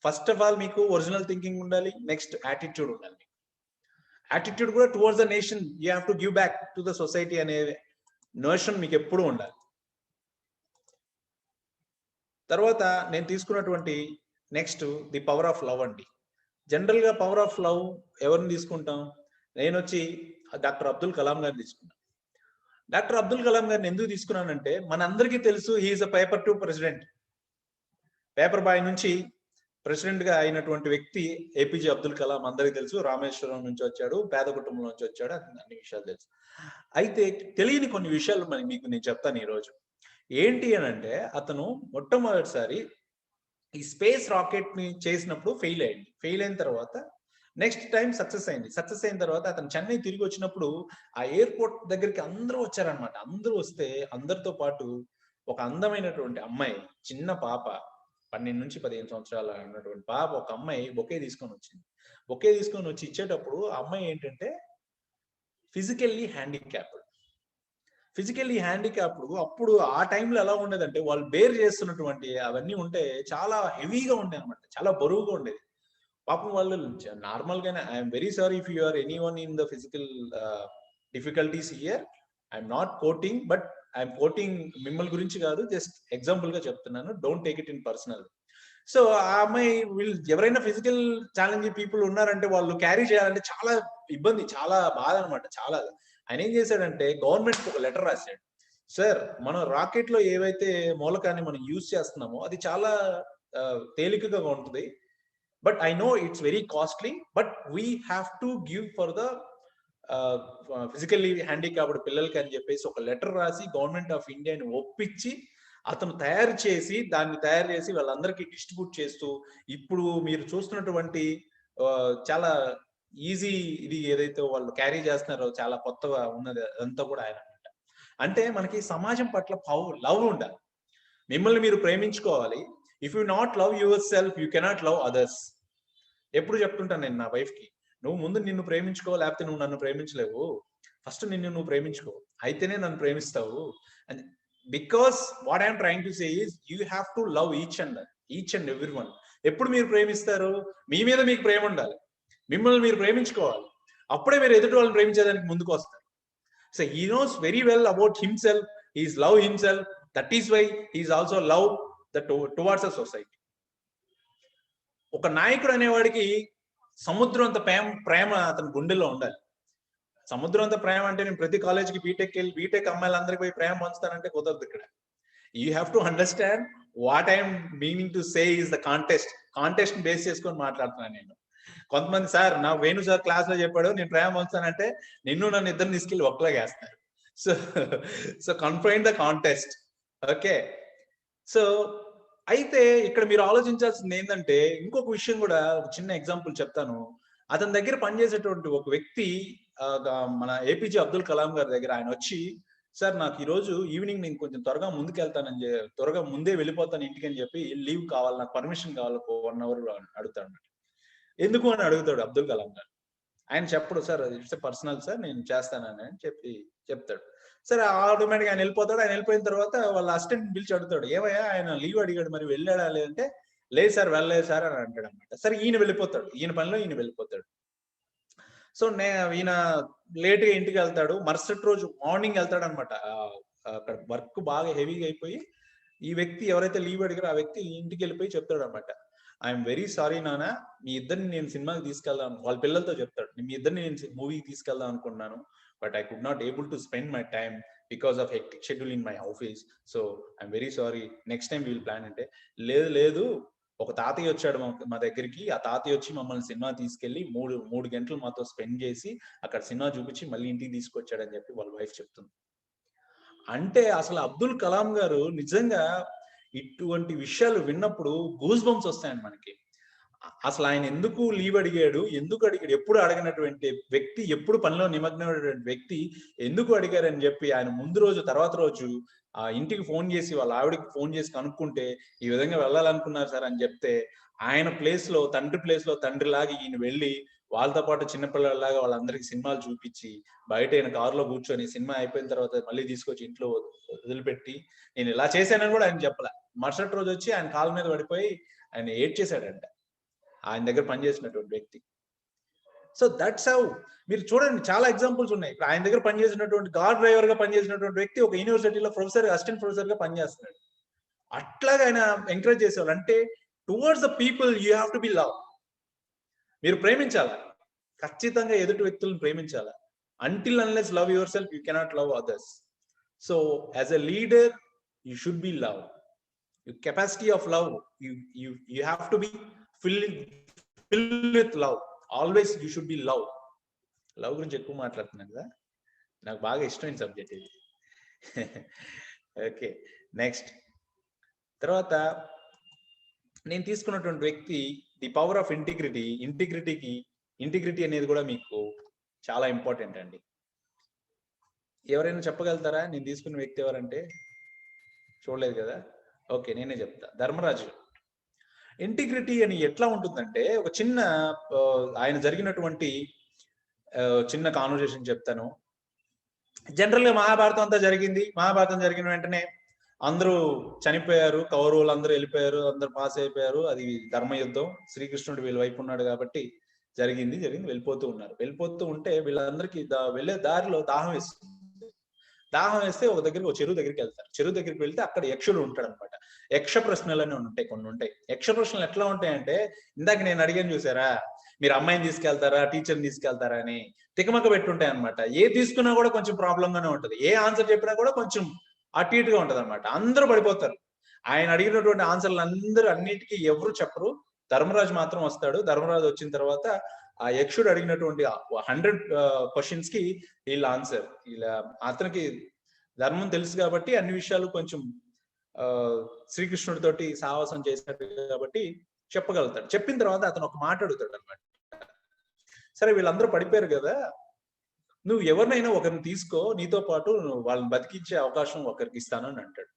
Speaker 1: ఫస్ట్ ఆఫ్ ఆల్ మీకు ఒరిజినల్ థింకింగ్ ఉండాలి, నెక్స్ట్ యాటిట్యూడ్ ఉండాలి. యాటిట్యూడ్ కూడా towards the nation, you have to give back to the society అనే notion మీకు ఎప్పుడూ ఉండాలి. తర్వాత నేను తీసుకున్నటువంటి next the power of love అండి. జనరల్ గా పవర్ ఆఫ్ లవ్ ఎవరిని తీసుకుంటాం? నేను వచ్చి డాక్టర్ అబ్దుల్ కలాం గారిని తీసుకున్నాను. డాక్టర్ అబ్దుల్ కలాం గారిని ఎందుకు తీసుకున్నానంటే, మనందరికీ తెలుసు he's a paper to president. Paper boy నుంచి ప్రెసిడెంట్ గా అయినటువంటి వ్యక్తి ఏపీజే అబ్దుల్ కలాం అందరికీ తెలుసు. రామేశ్వరం నుంచి వచ్చాడు, పేద కుటుంబం నుంచి వచ్చాడు, అన్ని విషయాలు తెలుసు. అయితే తెలియని కొన్ని విషయాలు మీకు నేను చెప్తాను ఈరోజు. ఏంటి అని అంటే, అతను మొట్టమొదటిసారి ఈ స్పేస్ రాకెట్ ని చేసినప్పుడు ఫెయిల్ అయిన తర్వాత నెక్స్ట్ టైం సక్సెస్ అయిన తర్వాత అతను చెన్నై తిరిగి వచ్చినప్పుడు ఆ ఎయిర్పోర్ట్ దగ్గరికి అందరూ వచ్చారనమాట. అందరూ వస్తే అందరితో పాటు ఒక అందమైనటువంటి అమ్మాయి, చిన్న పాప, 12 నుంచి 15 సంవత్సరాల ఉన్నటువంటి పాప, ఒక అమ్మాయి బొకే తీసుకొని వచ్చింది. బొకే తీసుకొని వచ్చి ఇచ్చేటప్పుడు ఆ అమ్మాయి ఏంటంటే ఫిజికల్లీ హ్యాండిక్యాప్డ్. అప్పుడు ఆ టైంలో ఎలా ఉండేదంటే, వాళ్ళు బేర్ చేస్తున్నటువంటి అవన్నీ ఉంటే చాలా హెవీగా ఉండే అనమాట, చాలా బరువుగా ఉండేది. పాపం వాళ్ళు నార్మల్ గానే, I'm very sorry if you or any one in the physical difficulties here, I'm not coating, but I'm quoting మిమ్మల్ని గురించి కాదు, జస్ట్ ఎగ్జాంపుల్ గా చెప్తున్నాను, don't take it in personal. So ఆ అమ్మాయి, ఎవరైనా ఫిజికల్ ఛాలెంజ్ పీపుల్ ఉన్నారంటే వాళ్ళు క్యారీ చేయాలంటే చాలా ఇబ్బంది, చాలా బాధ అనమాట. చాలా ఆయన ఏం చేశాడంటే, గవర్నమెంట్ ఒక లెటర్ రాశాడు, సార్ మనం రాకెట్ లో ఏవైతే మూలకాన్ని మనం యూజ్ చేస్తున్నామో అది చాలా తేలికగా ఉంటుంది, but I know it's very costly, but we have to give for the physically handicapped పిల్లలకి అని చెప్పేసి ఒక లెటర్ రాసి గవర్నమెంట్ ఆఫ్ ఇండియాని ఒప్పించి అతను తయారు చేసి వాళ్ళందరికీ డిస్ట్రిబ్యూట్ చేస్తూ, ఇప్పుడు మీరు చూస్తున్నటువంటి చాలా ఈజీ ఇది ఏదైతే వాళ్ళు క్యారీ చేస్తున్నారో చాలా కొత్తగా ఉన్నది అదంతా కూడా ఆయన. అంటే మనకి సమాజం పట్ల లవ్ ఉండాలి, మిమ్మల్ని మీరు ప్రేమించుకోవాలి. If you not love yourself you cannot love others. ఎప్పుడు చెప్తుంటాను నేను నా వైఫ్ కి, నువ్వు ముందు నిన్ను ప్రేమించుకో, లేకపోతే నువ్వు నన్ను ప్రేమించలేవు. ఫస్ట్ నిన్ను నువ్వు ప్రేమించుకో, అయితేనే నన్ను ప్రేమిస్తావు. And because what I'm trying to say is you have to love each and every one. ఎప్పుడు మీరు ప్రేమిస్తారు? మీ మీద మీకు ప్రేమ ఉండాలి, మిమ్మల్ని మీరు ప్రేమించుకోవాలి, అప్పుడే మీరు ఎదుటి వాళ్ళని ప్రేమించేదానికి ముందుకు వస్తారు. So he knows very well about himself, he's love himself, that is why he's also love towards a society. ఒక నాయకుడు అనేవాడికి సముద్రం అంత ప్రేమ అతని గుండెల్లో ఉండాలి. సముద్రం అంత ప్రేమ అంటే నేను ప్రతి కాలేజ్కి బీటెక్ అమ్మాయిలందరికీ పోయి ప్రేమ పంచుతానంటే కుదరదు ఇక్కడ. You have to understand what I'm meaning to say is the contest base చేసుకొని మాట్లాడుతున్నాను నేను. కొంతమంది సార్ నా వేణు సార్ క్లాస్ లో చెప్పాడు నేను ప్రేమ పంచుతానంటే నన్ను ఇద్దరిని తీసుకెళ్ళి ఒక్కలాగా వేస్తారు. So confine the contest. Okay, so అయితే ఇక్కడ మీరు ఆలోచించాల్సింది ఏంటంటే ఇంకొక విషయం కూడా, ఒక చిన్న ఎగ్జాంపుల్ చెప్తాను. అతని దగ్గర పనిచేసేటువంటి ఒక వ్యక్తి మన ఏపీజే అబ్దుల్ కలాం గారి దగ్గర ఆయన వచ్చి, సార్ నాకు ఈ రోజు ఈవినింగ్ నేను కొంచెం త్వరగా ముందుకెళ్తానని త్వరగా ముందే వెళ్ళిపోతాను ఇంటికి అని చెప్పి, లీవ్ కావాలి, నాకు పర్మిషన్ కావాలి 1 hour అడుగుతాడు. ఎందుకు అని అడుగుతాడు అబ్దుల్ కలాం గారు. ఆయన చెప్పడు, సార్ ఇట్స్ పర్సనల్ సార్ నేను చేస్తానని అని చెప్తాడు. సరే ఆటోమేటిక్ ఆయన వెళ్ళిపోతాడు. ఆయన వెళ్ళిపోయిన తర్వాత వాళ్ళ అసిస్టెంట్ పిలిచి అడుగుతాడు, ఏమయ్యా ఆయన లీవ్ అడిగాడు మరి వెళ్ళాడా లేదంటే, లేదు సార్ వెళ్ళలేదు సార్ అని అంటాడు అనమాట. సరే ఈయన వెళ్ళిపోతాడు, ఈయన పనిలో ఈయన వెళ్ళిపోతాడు. సో ఈయన లేట్ గా ఇంటికి వెళ్తాడు. మరుసటి రోజు మార్నింగ్ వెళ్తాడు అనమాట. అక్కడ వర్క్ బాగా హెవీగా అయిపోయి ఈ వ్యక్తి ఎవరైతే లీవ్ అడిగారో ఆ వ్యక్తి ఇంటికి వెళ్ళిపోయి చెప్తాడు అనమాట, ఐఎమ్ వెరీ సారీ నాన్న, మీ ఇద్దరిని నేను సినిమాకి తీసుకెళ్దాం, వాళ్ళ పిల్లలతో చెప్తాడు, మీ ఇద్దరిని నేను మూవీకి తీసుకెళ్దాం అనుకున్నాను, but I could not able to spend my time because of hectic schedule in my office. So I'm very sorry. Next time we will plan అంటే, లేదు ఒక తాతయ్య వచ్చాడు మా దగ్గరికి. ఆ తాతయ్య వచ్చి మమ్మల్ని సినిమా తీసుకెళ్లి 3 గంటలు మాతో స్పెండ్ చేసి అక్కడ సినిమా చూపించి మళ్ళీ ఇంటికి తీసుకొచ్చాడని చెప్పి వాళ్ళ వైఫ్ చెప్తుంది. అంటే అసలు అబ్దుల్ కలాం గారు నిజంగా ఇటువంటి విషయాలు విన్నప్పుడు గూస్ బంప్స్ వస్తాయండి మనకి. అసలు ఆయన ఎందుకు లీవ్ అడిగాడు, ఎప్పుడు అడగినటువంటి వ్యక్తి, ఎప్పుడు పనిలో నిమగ్నమైనటువంటి వ్యక్తి ఎందుకు అడిగారని చెప్పి ఆయన ముందు రోజు తర్వాత రోజు ఆ ఇంటికి ఫోన్ చేసి వాళ్ళ ఆవిడకి ఫోన్ చేసి కనుక్కుంటే, ఈ విధంగా వెళ్ళాలనుకున్నారు సార్ అని చెప్తే, ఆయన తండ్రి ప్లేస్ లో తండ్రిలాగా ఈయన వెళ్ళి వాళ్ళతో పాటు చిన్నపిల్లలాగా వాళ్ళందరికీ సినిమాలు చూపించి బయట ఆయన కారులో కూర్చొని సినిమా అయిపోయిన తర్వాత మళ్ళీ తీసుకొచ్చి ఇంట్లో వదిలిపెట్టి నేను ఇలా చేశానని కూడా ఆయన చెప్పలే. మరుసటి రోజు వచ్చి ఆయన కాళ్ళ మీద పడిపోయి ఆయన ఏడ్చేశాడంట, ఆయన దగ్గర పనిచేసినటువంటి వ్యక్తి. So that's how. మీరు చూడండి చాలా ఎగ్జాంపుల్స్ ఉన్నాయి. ఇప్పుడు ఆయన దగ్గర పనిచేసినటువంటి కార్ డ్రైవర్ గా పనిచేసినటువంటి వ్యక్తి ఒక యూనివర్సిటీలో అసిస్టెంట్ ప్రొఫెసర్ గా పనిచేస్తున్నాడు. అట్లాగా ఆయన ఎంకరేజ్ చేసేవాళ్ళు. అంటే towards the people you have to be love. మీరు ప్రేమించాలా, ఖచ్చితంగా ఎదుటి వ్యక్తులను ప్రేమించాలా. Until unless love yourself you cannot love others. So as a leader you should be love. Capacity of love you have to be filled with love. Always you should be love. Love గురించి ఎక్కువ మాట్లాడుతున్నాను కదా, నాకు బాగా ఇష్టమైన subject ఇది. Okay, next తర్వాత నేను తీసుకున్నటువంటి వ్యక్తి the power of integrity. Integrity అనేది కూడా మీకు చాలా ఇంపార్టెంట్ అండి. ఎవరైనా చెప్పగలుగుతారా నేను తీసుకున్న వ్యక్తి ఎవరంటే? చూడలేదు కదా, ఓకే నేనే చెప్తా. ధర్మరాజు. ఇంటిగ్రిటీ అని ఎట్లా ఉంటుందంటే, ఒక చిన్న ఆయన జరిగినటువంటి చిన్న కాన్వర్సేషన్ చెప్తాను. జనరల్ గా మహాభారతం అంతా జరిగింది. మహాభారతం జరిగిన వెంటనే అందరూ చనిపోయారు, కౌరవులు అందరూ వెళ్ళిపోయారు, అందరూ పాస్ అయిపోయారు. అది ధర్మయుద్ధం, శ్రీకృష్ణుడు వీళ్ళ వైపు ఉన్నాడు కాబట్టి జరిగింది. వెళ్ళిపోతూ ఉంటే వీళ్ళందరికీ వెళ్ళే దారిలో దాహం వేస్తే ఒక చెరువు దగ్గరికి వెళ్తారు. చెరువు దగ్గరికి వెళ్తే అక్కడ యక్షుడు ఉంటాడు అనమాట. యక్ష ప్రశ్నలు అని కొన్ని ఉంటాయి. యక్ష ప్రశ్నలు ఎట్లా ఉంటాయంటే, ఇందాక నేను అడిగాను చూసారా, మీరు అమ్మాయిని తీసుకెళ్తారా టీచర్ని తీసుకెళ్తారా అని తికమక పెట్టుంటాయి అనమాట. ఏ తీసుకున్నా కూడా కొంచెం ప్రాబ్లం గానే ఉంటది. ఏ ఆన్సర్ చెప్పినా కూడా కొంచెం అటు ఇటుగా ఉంటది అనమాట. అందరూ పడిపోతారు. ఆయన అడిగినటువంటి ఆన్సర్లు అన్నిటికీ ఎవరు చెప్పరు. ధర్మరాజు మాత్రం వస్తాడు. ధర్మరాజు వచ్చిన తర్వాత ఆ యక్షుడు అడిగినటువంటి 100 క్వశ్చన్స్ కి వీళ్ళ ఆన్సర్, అతనికి ధర్మం తెలుసు కాబట్టి అన్ని విషయాలు కొంచెం శ్రీకృష్ణుడితోటి సావాసం చేసినట్టు కాబట్టి చెప్పగలుగుతాడు. చెప్పిన తర్వాత అతను ఒక మాట అడుగుతాడు అనమాట, సరే వీళ్ళందరూ పడిపోయారు కదా, నువ్వు ఎవరినైనా ఒకరిని తీసుకో, నీతో పాటు వాళ్ళని బతికించే అవకాశం ఒకరికి ఇస్తాను అని అంటాడు.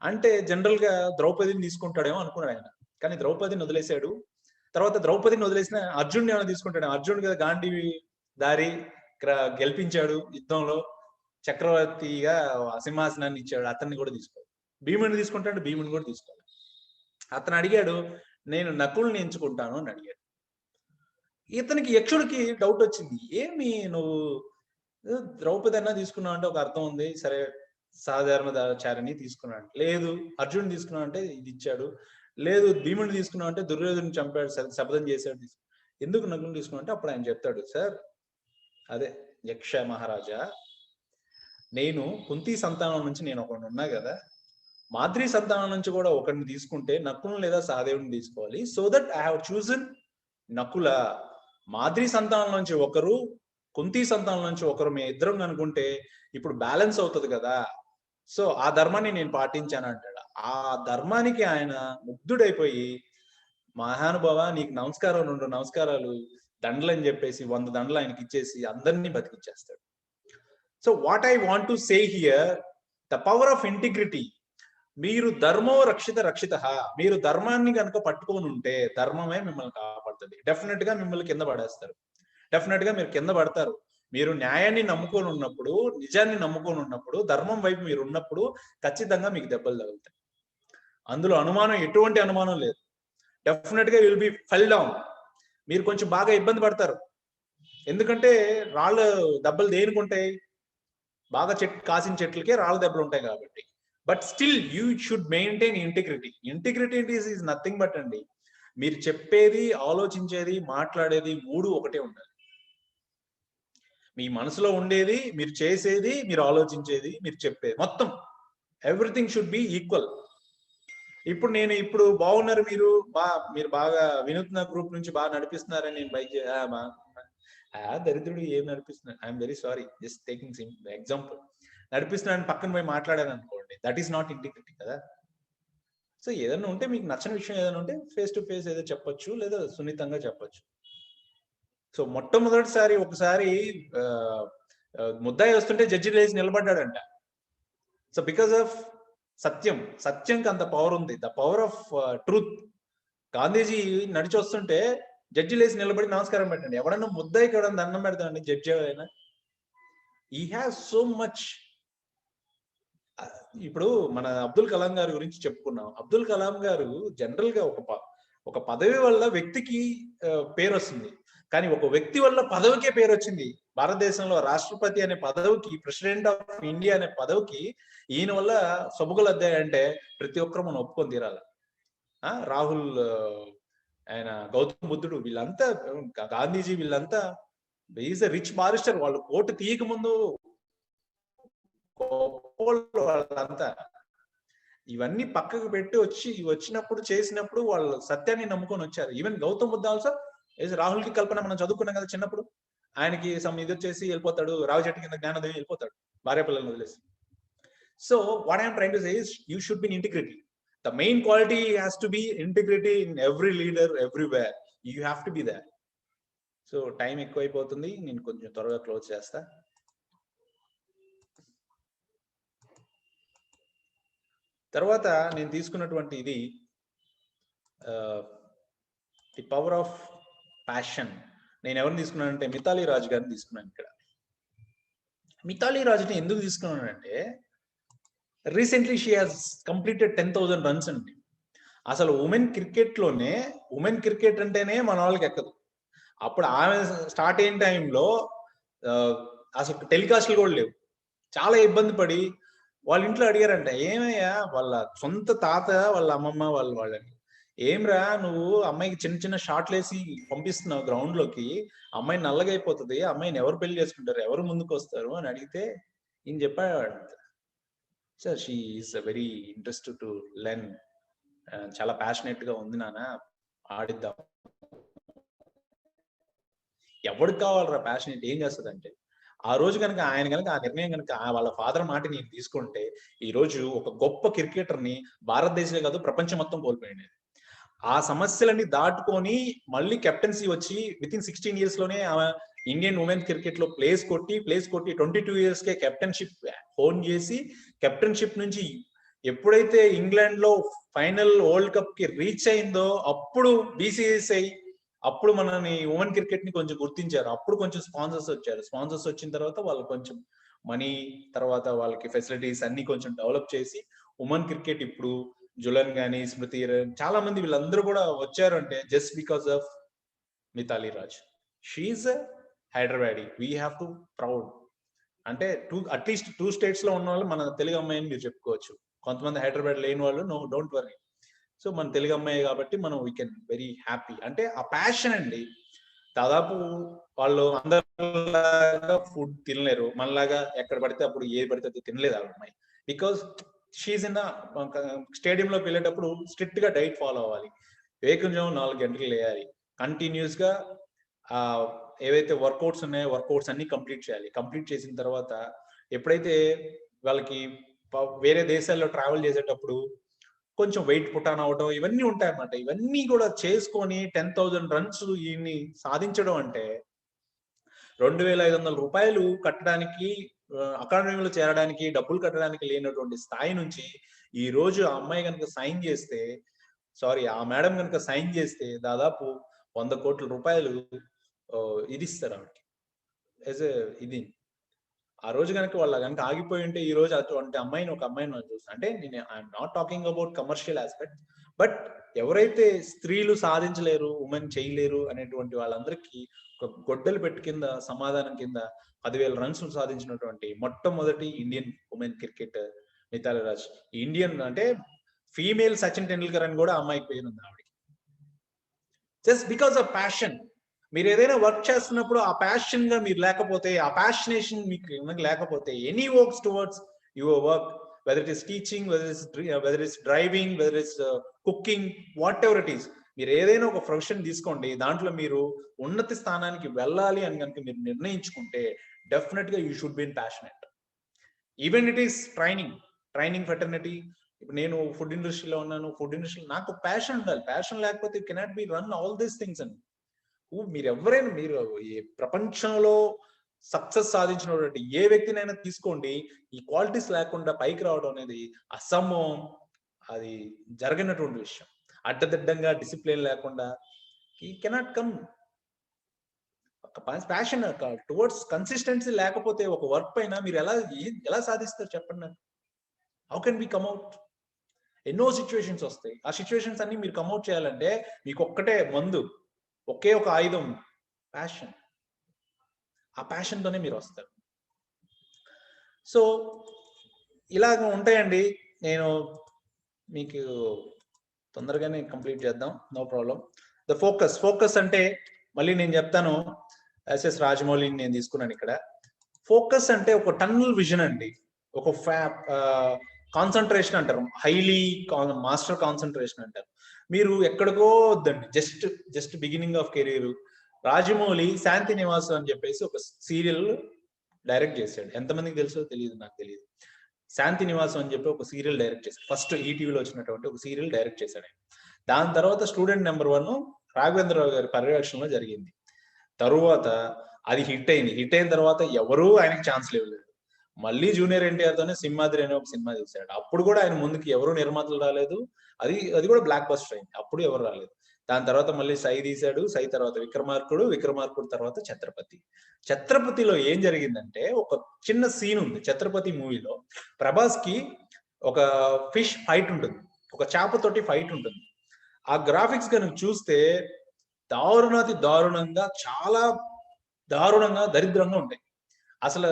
Speaker 1: అంటే జనరల్ గా ద్రౌపదిని తీసుకుంటాడేమో అనుకున్నాడు ఆయన, కానీ ద్రౌపదిని వదిలేశాడు. తర్వాత ద్రౌపదిని వదిలేసిన అర్జునుని ఏమైనా తీసుకుంటాడు. అర్జునుడు కదా గాంధీ దారి గెలిపించాడు యుద్ధంలో, చక్రవర్తిగా సింహాసనాన్ని ఇచ్చాడు, అతన్ని కూడా తీసుకోడు. భీముని తీసుకుంటాడు, భీముని కూడా తీసుకోడు. అతను అడిగాడు, నేను నకుల్ని ఎంచుకుంటాను అని అడిగాడు. ఇతనికి యక్షుడికి డౌట్ వచ్చింది, ఏమి నువ్వు ద్రౌపది అన్నా తీసుకున్నావు అంటే ఒక అర్థం ఉంది, సరే సాధారణచారిని తీసుకున్నాడు. లేదు అర్జునుని తీసుకున్నావు అంటే ఇది ఇచ్చాడు, లేదు భీముని తీసుకున్నావు అంటే దుర్యోధను చంపాడు, శపథం చేశాడు. ఎందుకు నకులుని తీసుకున్నావు అంటే అప్పుడు ఆయన చెప్తాడు, సార్ అదే యక్ష మహారాజా, నేను కుంతి సంతానం నుంచి నేను ఒకరిని ఉన్నా కదా, మాద్రి సంతానం నుంచి కూడా ఒకరిని తీసుకుంటే నకులను లేదా సహదేవుని తీసుకోవాలి. So that I have chosen Nakula. Madri సంతానం నుంచి ఒకరు, కుంతి సంతానం నుంచి ఒకరు, మీ ఇద్దరం అనుకుంటే ఇప్పుడు బ్యాలెన్స్ అవుతుంది కదా. సో ఆ ధర్మాన్ని నేను పాటించాను అంటాడు. ఆ ధర్మానికి ఆయన ముగ్ధుడైపోయి, మహానుభావ నీకు నమస్కారం, 2 నమస్కారాలు, దండలు అని చెప్పేసి 100 దండలు ఆయనకి ఇచ్చేసి అందరినీ బతికిచ్చేస్తాడు. So what I want to say here, the power of integrity. మీరు ధర్మో రక్షిత రక్షిత, మీరు ధర్మాన్ని కనుక పట్టుకొని ఉంటే ధర్మమే మిమ్మల్ని కాపాడుతుంది. డెఫినెట్ గా మిమ్మల్ని కింద పడేస్తారు, డెఫినెట్ గా మీరు కింద పడతారు. మీరు న్యాయాన్ని నమ్ముకొని ఉన్నప్పుడు, నిజాన్ని నమ్ముకొని ఉన్నప్పుడు, ధర్మం వైపు మీరు ఉన్నప్పుడు ఖచ్చితంగా మీకు దెబ్బలు తగులుతాయి. అందులో అనుమానం, ఎటువంటి అనుమానం లేదు. డెఫినెట్ గా విల్ బి ఫెల్ డౌన్. మీరు కొంచెం బాగా ఇబ్బంది పడతారు, ఎందుకంటే రాళ్ళ దెబ్బలు దేనికి ఉంటాయి, బాగా కాసిన చెట్లకే రాళ్ళ దెబ్బలు ఉంటాయి కాబట్టి. But still you should maintain integrity. Integrity is nothing but అండి, మీరు చెప్పేది, ఆలోచించేది, మాట్లాడేది 3 ఒకటే ఉండాలి. మీ మనసులో ఉండేది, మీరు చేసేది, మీరు ఆలోచించేది, మీరు చెప్పేది, మొత్తం ఎవ్రీథింగ్ షుడ్ బి ఈక్వల్. ఇప్పుడు నేను బాగున్నారు, మీరు బాగా వినూత్న గ్రూప్ నుంచి బాగా నడిపిస్తున్నారని నేను బైక్ దరిద్రుడు ఏం నడిపిస్తున్నాను, I'm very sorry, just taking example. నడిపిస్తున్నాను పక్కన పోయి మాట్లాడాను అనుకోండి, దట్ ఈస్ నాట్ ఇంటిగ్రిటీ కదా. సో ఏదైనా ఉంటే, మీకు నచ్చని విషయం ఏదైనా ఉంటే ఫేస్ టు ఫేస్ ఏదో చెప్పొచ్చు, లేదా సున్నితంగా చెప్పొచ్చు. సో మొట్టమొదటిసారి ఒకసారి ముద్దాయి వస్తుంటే జడ్జి లేచి నిలబడ్డాడంట. సో బికాస్ ఆఫ్ సత్యంకి అంత పవర్ ఉంది, the power of truth. Gandhiji నడిచి వస్తుంటే జడ్జి లేచి నిలబడి నమస్కారం పెట్టండి. ఎవడన్నా ముద్దాయి కూడా దండం పెడతామండి జడ్జి అయినా. ఈ హ్యావ్ సో మచ్. ఇప్పుడు మన అబ్దుల్ కలాం గారి గురించి చెప్పుకున్నాం. అబ్దుల్ కలాం గారు జనరల్ గా ఒక పదవి వల్ల వ్యక్తికి పేరు వస్తుంది, కానీ ఒక వ్యక్తి వల్ల పదవికే పేరు వచ్చింది. భారతదేశంలో రాష్ట్రపతి అనే పదవికి, ప్రెసిడెంట్ ఆఫ్ ఇండియా అనే పదవికి ఈయన వల్ల సొబగులు అద్దాయంటే ప్రతి ఒక్కరు మనం ఒప్పుకొని తీరాలి. రాహుల్, ఆయన గౌతమ్ బుద్ధుడు, వీళ్ళంతా, గాంధీజీ, వీళ్ళంతా ఈజ్ ఎ రిచ్ బారిస్టర్. వాళ్ళు కోర్టు తీయక ముందు వాళ్ళంతా ఇవన్నీ పక్కకు పెట్టి వచ్చినప్పుడు చేసినప్పుడు వాళ్ళు సత్యాన్ని నమ్ముకొని వచ్చారు. ఈవెన్ గౌతమ్ బుద్ధ ఆల్సో రాహుల్ కి కల్పన మనం చదువుకున్నాం కదా చిన్నప్పుడు. ఆయనకి ఇది వచ్చేసి వెళ్ళిపోతాడు, రావి చెట్టు కింద జ్ఞానోదయం వెళ్ళిపోతాడు భార్య పిల్లల్ని వదిలేసి. So what I'm trying to say is you should be integrity. The main quality has to be integrity in every leader, everywhere. You have to be there. So time ఎక్కువైపోతుంది, నేను కొంచెం త్వరగా క్లోజ్ చేస్తా. తర్వాత నేను తీసుకున్నటువంటి ఇది ది పవర్ ఆఫ్ ప్యాషన్. నేను ఎవరిని తీసుకున్నానంటే మితాలీ రాజ్ గారిని తీసుకున్నాను. ఇక్కడ మితాలీ రాజ్ని ఎందుకు తీసుకున్నానంటే, recently she has completed 10,000 runs అండి. అసలు ఉమెన్ క్రికెట్ అంటేనే మన వాళ్ళకి ఎక్కదు. అప్పుడు ఆమె స్టార్ట్ అయిన టైంలో అసలు టెలికాస్ట్లు కూడా లేవు. చాలా ఇబ్బంది పడి వాళ్ళ ఇంట్లో అడిగారంట, ఏమయ్యా వాళ్ళ సొంత తాత, వాళ్ళ అమ్మమ్మ, వాళ్ళని, ఏమ్రా నువ్వు అమ్మాయికి చిన్న చిన్న షాట్లు వేసి పంపిస్తున్నావు గ్రౌండ్ లోకి, అమ్మాయి నల్లగా అయిపోతుంది, అమ్మాయిని ఎవరు పెళ్లి చేసుకుంటారు, ఎవరు ముందుకు వస్తారు అని అడిగితే ఈయన చెప్పాడు, sir she is very interest to learn, చాలా ప్యాషనెట్ గా ఉంది నాన్న, ఆడిద్దాం. ఎవరికి కావాలరా ప్యాషనెట్, ఏం చేస్తుంది అంటే, ఆ రోజు కనుక ఆయన కనుక ఆ నిర్ణయం కనుక వాళ్ళ ఫాదర్ మాట నేను తీసుకుంటే ఈ రోజు ఒక గొప్ప క్రికెటర్ని భారతదేశమే కాదు ప్రపంచం మొత్తం కోల్పోయింది. ఆ సమస్యలన్నీ దాటుకొని మళ్ళీ కెప్టెన్సీ వచ్చి వితిన్ 16 years లోనే ఆమె ఇండియన్ ఉమెన్ క్రికెట్ లో ప్లేస్ కొట్టి 22 years కే కెప్టెన్షిప్ హోన్ చేసి, కెప్టెన్షిప్ నుంచి ఎప్పుడైతే ఇంగ్లాండ్ లో ఫైనల్ వరల్డ్ కప్ కి రీచ్ అయిందో అప్పుడు BCCI అప్పుడు మనని ఉమెన్ క్రికెట్ ని కొంచెం గుర్తించారు. అప్పుడు కొంచెం స్పాన్సర్స్ వచ్చారు. స్పాన్సర్స్ వచ్చిన తర్వాత వాళ్ళు కొంచెం మనీ, తర్వాత వాళ్ళకి ఫెసిలిటీస్ అన్ని కొంచెం డెవలప్ చేసి ఉమెన్ క్రికెట్ ఇప్పుడు జులన్ గానీ, స్మృతి ఇరానీ, చాలా మంది వీళ్ళందరూ కూడా వచ్చారు అంటే just because of Mithali Raj. She is Hyderabadi, we have to proud. అంటే అట్లీస్ట్ 2 states లో ఉన్న వాళ్ళు మన తెలుగు అమ్మాయిని మీరు చెప్పుకోవచ్చు. కొంతమంది హైదరాబాద్ లేని వాళ్ళు, నో డోంట్ వరీ. సో మన తెలుగు అమ్మాయి కాబట్టి మనం వీ కెన్ వెరీ హ్యాపీ. అంటే ఆ ప్యాషన్ అండి. దాదాపు వాళ్ళు అందరిలాగా ఫుడ్ తినలేరు, మనలాగా ఎక్కడ పడితే అప్పుడు ఏది పడితే అది తినలేదు ఆ అమ్మాయి. బికాస్ షీఈ్ ఇన్ స్టేడియంలోకి వెళ్ళేటప్పుడు స్ట్రిక్ట్ గా డైట్ ఫాలో అవ్వాలి, వేకుంజం 4 గంటలు లేయాలి, కంటిన్యూస్ గా ఆ ఏవైతే వర్కౌట్స్ ఉన్నాయో వర్కౌట్స్ అన్ని కంప్లీట్ చేయాలి. కంప్లీట్ చేసిన తర్వాత ఎప్పుడైతే వాళ్ళకి వేరే దేశాల్లో ట్రావెల్ చేసేటప్పుడు కొంచెం వెయిట్ పుటాన్ అవడం ఇవన్నీ ఉంటాయన్నమాట. ఇవన్నీ కూడా చేసుకొని 10,000 రన్స్ ఈయన్ని సాధించడం అంటే 2,500 రూపాయలు కట్టడానికి, అకాడమీలో చేరడానికి డబ్బులు కట్టడానికి లేనటువంటి స్థాయి నుంచి ఈ రోజు ఆ అమ్మాయి కనుక సైన్ చేస్తే, ఆ మేడం కనుక సైన్ చేస్తే దాదాపు 100 కోట్ల రూపాయలు ఇది ఇస్తారు ఆవిడకి ఇది. ఆ రోజు కనుక వాళ్ళ కనుక ఆగిపోయి ఉంటే ఈ రోజు అటువంటి అమ్మాయిని ఒక అమ్మాయిని చూస్తాను. అంటే నేను I'm not talking about commercial aspect, but ఎవరైతే స్త్రీలు సాధించలేరు, ఉమెన్ చేయలేరు అనేటువంటి వాళ్ళందరికీ ఒక గొడ్డలు పెట్టి కింద సమాధానం కింద 10,000 రన్స్ సాధించినటువంటి మొట్టమొదటి Indian women cricketer Mithali Raj. Indian అంటే ఫీమేల్ సచిన్ టెండూల్కర్ అని కూడా అమ్మాయికి పేరుంది ఆవిడకి. Just because of passion. మీరు ఏదైనా వర్క్ చేస్తున్నప్పుడు ఆ ప్యాషన్ గా మీరు లేకపోతే, ఆ ప్యాషనేషన్ మీకు లేకపోతే, any works towards your work, whether it is teaching, whether is driving, whether is cooking, whatever it is, మీరు ఏదైనా ఒక ప్రొఫెషన్ తీసుకోండి, దాంట్లో మీరు ఉన్నత స్థానానికి వెళ్ళాలి అని కనుక మీరు నిర్ణయించుకుంటే డెఫినెట్ గా you should B passionate. Even it is training fraternity. ఇప్పుడు నేను ఫుడ్ ఇండస్ట్రీలో ఉన్నాను, ఫుడ్ ఇండస్ట్రీ నాకు ప్యాషన్ ఉండాలి. ప్యాషన్ లేకపోతే cannot be run all these things అండి. మీరు ఎవరైనా, మీరు ఈ ప్రపంచంలో సక్సెస్ సాధించినటువంటి ఏ వ్యక్తినైనా తీసుకోండి, ఈ క్వాలిటీస్ లేకుండా పైకి రావడం అనేది అసంభవం, అది జరగనటువంటి విషయం. అడ్డదిడ్డంగా డిసిప్లిన్ లేకుండా ఈ cannot come. Passion towards consistency లేకపోతే ఒక వర్క్ పైన మీరు ఎలా సాధిస్తారు చెప్పండి నాకు. How can be come at? ఎన్నో సిచ్యువేషన్స్ వస్తాయి. ఆ సిచ్యువేషన్స్ అన్ని మీరు కమ్అట్ చేయాలంటే మీకు ఒక్కటే మందు, ఒకే ఒక ఆయుధం, ప్యాషన్. ఆ ప్యాషన్ తోనే మీరు వస్తారు. సో ఇలాగ ఉంటాయండి. నేను మీకు తొందరగానే కంప్లీట్ చేద్దాం, నో ప్రాబ్లం. ద ఫోకస్ అంటే మళ్ళీ నేను చెప్తాను, ఎస్ఎస్ రాజమౌళిని నేను తీసుకున్నాను ఇక్కడ. ఫోకస్ అంటే ఒక టన్నల్ విజన్ అండి, ఒక కాన్సన్ట్రేషన్ అంటారు, హైలీ మాస్టర్ కాన్సన్ట్రేషన్ అంటారు. మీరు ఎక్కడికో వద్దండి, just beginning of career. Rajamouli Santhi Nivasam అని చెప్పేసి ఒక సీరియల్ డైరెక్ట్ చేశాడు. ఎంతమందికి తెలుసో తెలియదు, నాకు తెలియదు. శాంతి నివాసం అని చెప్పి ఒక సీరియల్ డైరెక్ట్ చేశాడు. ఫస్ట్ ఈటీవీలో వచ్చినటువంటి ఒక సీరియల్ డైరెక్ట్ చేశాడు ఆయన. దాని తర్వాత స్టూడెంట్ నెంబర్ 1 రాఘవేంద్రరావు గారి పర్యవేక్షణలో జరిగింది. తరువాత అది హిట్ అయిన తర్వాత ఎవరూ ఆయనకి ఛాన్స్ లేవలేదు. మళ్ళీ జూనియర్ ఎన్టీఆర్ తోనే సింహాద్రి అనే ఒక సినిమా తీశాడు. అప్పుడు కూడా ఆయన ముందుకి ఎవరు నిర్మాతలు రాలేదు. అది కూడా బ్లాక్ బస్టర్ అయింది. అప్పుడు ఎవరు రాలేదు. దాని తర్వాత మళ్ళీ సై తీశాడు. సై తర్వాత విక్రమార్కుడు తర్వాత ఛత్రపతిలో ఏం జరిగిందంటే, ఒక చిన్న సీన్ ఉంది ఛత్రపతి మూవీలో. ప్రభాస్ కి ఒక ఫిష్ ఫైట్ ఉంటుంది, ఒక చేపతోటి ఫైట్ ఉంటుంది. ఆ గ్రాఫిక్స్ కనుక చూస్తే దారుణంగా, చాలా దారుణంగా, దరిద్రంగా ఉంటాయి. అసలు